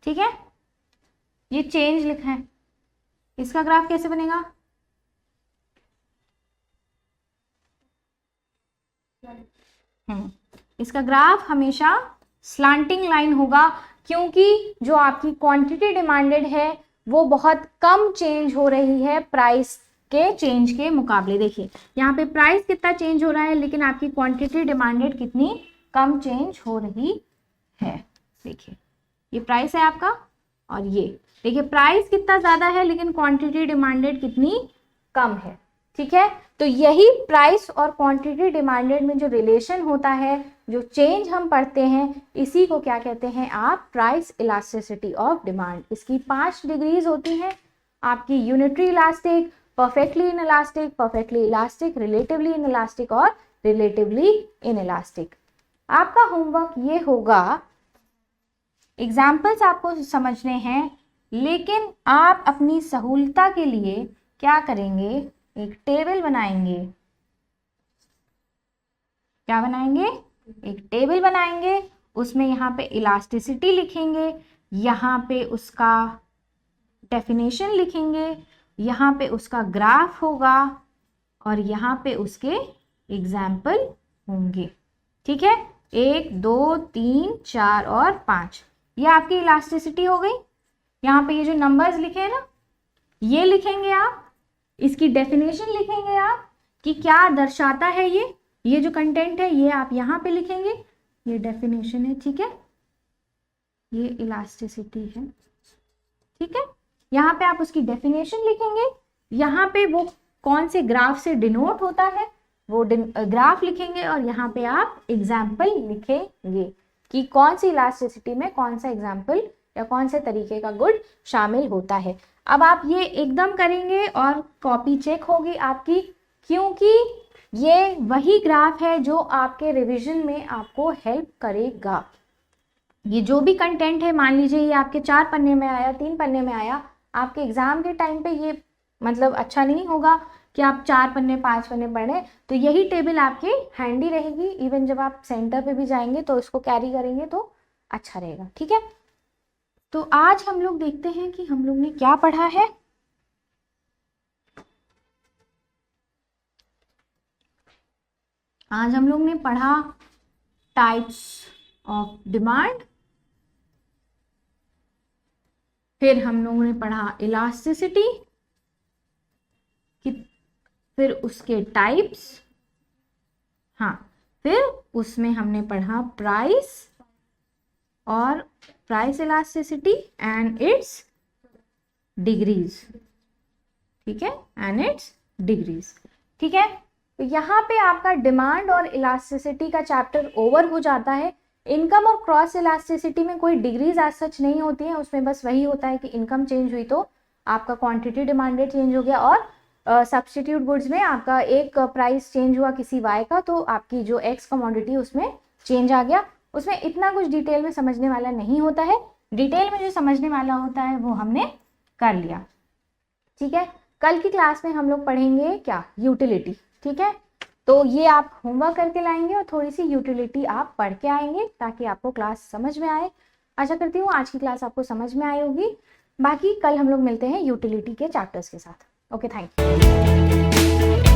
A: ठीक है, ये चेंज लिखा है, इसका ग्राफ कैसे बनेगा? इसका ग्राफ हमेशा स्लांटिंग लाइन होगा, क्योंकि जो आपकी क्वांटिटी डिमांडेड है वो बहुत कम चेंज हो रही है प्राइस के चेंज के मुकाबले। देखिए यहाँ पे प्राइस कितना चेंज हो रहा है, लेकिन आपकी क्वांटिटी डिमांडेड कितनी कम चेंज हो रही है। देखिए ये प्राइस है आपका, और ये देखिए प्राइस कितना ज़्यादा है लेकिन क्वांटिटी डिमांडेड कितनी कम है। ठीक है, तो यही प्राइस और क्वांटिटी डिमांडेड में जो रिलेशन होता है, जो चेंज हम पढ़ते हैं, इसी को क्या कहते हैं आप, प्राइस इलास्टिसिटी ऑफ डिमांड। इसकी 5 डिग्रीज होती हैं आपकी, unitary elastic, perfectly inelastic, perfectly elastic, relatively inelastic और रिलेटिवली इनइलास्टिक। आपका होमवर्क ये होगा, एग्जाम्पल्स आपको समझने हैं, लेकिन आप अपनी सहूलता के लिए क्या करेंगे, एक टेबल बनाएंगे। क्या बनाएंगे, एक टेबल बनाएंगे, उसमें यहाँ पे इलास्टिसिटी लिखेंगे, यहाँ पे उसका डेफिनेशन लिखेंगे, यहाँ पे उसका ग्राफ होगा और यहाँ पे उसके एग्जाम्पल होंगे। ठीक है, 1 2 3 4 और 5, ये आपकी इलास्टिसिटी हो गई। यहाँ पे ये जो नंबर्स लिखे हैं ना, ये लिखेंगे आप, इसकी डेफिनेशन लिखेंगे आप कि क्या दर्शाता है ये जो कंटेंट है, ये आप यहाँ पे लिखेंगे, ये डेफिनेशन है। ठीक है, ये इलास्टिसिटी है। ठीक है, यहाँ पे आप उसकी डेफिनेशन लिखेंगे, यहाँ पे वो कौन से ग्राफ से डिनोट होता है वो ग्राफ लिखेंगे, और यहाँ पे आप एग्जाम्पल लिखेंगे कि कौन सी इलास्टिसिटी में कौन सा एग्जाम्पल या कौन से तरीके का गुड शामिल होता है। अब आप ये एकदम करेंगे और कॉपी चेक होगी आपकी, क्योंकि ये वही ग्राफ है जो आपके रिवीजन में आपको हेल्प करेगा। ये जो भी कंटेंट है, मान लीजिए ये आपके 4 पन्ने में आया, 3 पन्ने में आया, आपके एग्जाम के टाइम पे ये मतलब अच्छा नहीं होगा कि आप 4 पन्ने 5 पन्ने पढ़ें। तो यही टेबल आपके हैंडी रहेगी, इवन जब आप सेंटर पे भी जाएंगे तो इसको कैरी करेंगे तो अच्छा रहेगा। ठीक है, तो आज हम लोग देखते हैं कि हम लोग ने क्या पढ़ा है। आज हम लोग ने पढ़ा टाइप्स ऑफ डिमांड, फिर हम लोगों ने पढ़ा इलास्टिसिटी, फिर उसके टाइप्स, हाँ, फिर उसमें हमने पढ़ा प्राइस और price elasticity and it's degrees. ठीक है, एंड इट्स डिग्रीज। ठीक है, तो यहाँ पे आपका डिमांड और इलास्टिसिटी का चैप्टर ओवर हो जाता है। इनकम और क्रॉस इलास्टिसिटी में कोई डिग्रीज आज सच नहीं होती है, उसमें बस वही होता है कि इनकम चेंज हुई तो आपका क्वांटिटी डिमांडेड चेंज हो गया, और सब्स्टिट्यूट गुड्स में आपका एक प्राइस चेंज हुआ किसी वाई का, तो आपकी जो एक्स कमोडिटी उसमें चेंज आ गया। उसमें इतना कुछ डिटेल में समझने वाला नहीं होता है, डिटेल में जो समझने वाला होता है वो हमने कर लिया। ठीक है, कल की क्लास में हम लोग पढ़ेंगे क्या, यूटिलिटी। ठीक है, तो ये आप होमवर्क करके लाएंगे और थोड़ी सी यूटिलिटी आप पढ़ के आएंगे ताकि आपको क्लास समझ में आए। आशा करती हूँ आज की क्लास आपको समझ में आई होगी। बाकी कल हम लोग मिलते हैं यूटिलिटी के चैप्टर्स के साथ। Okay, thank you.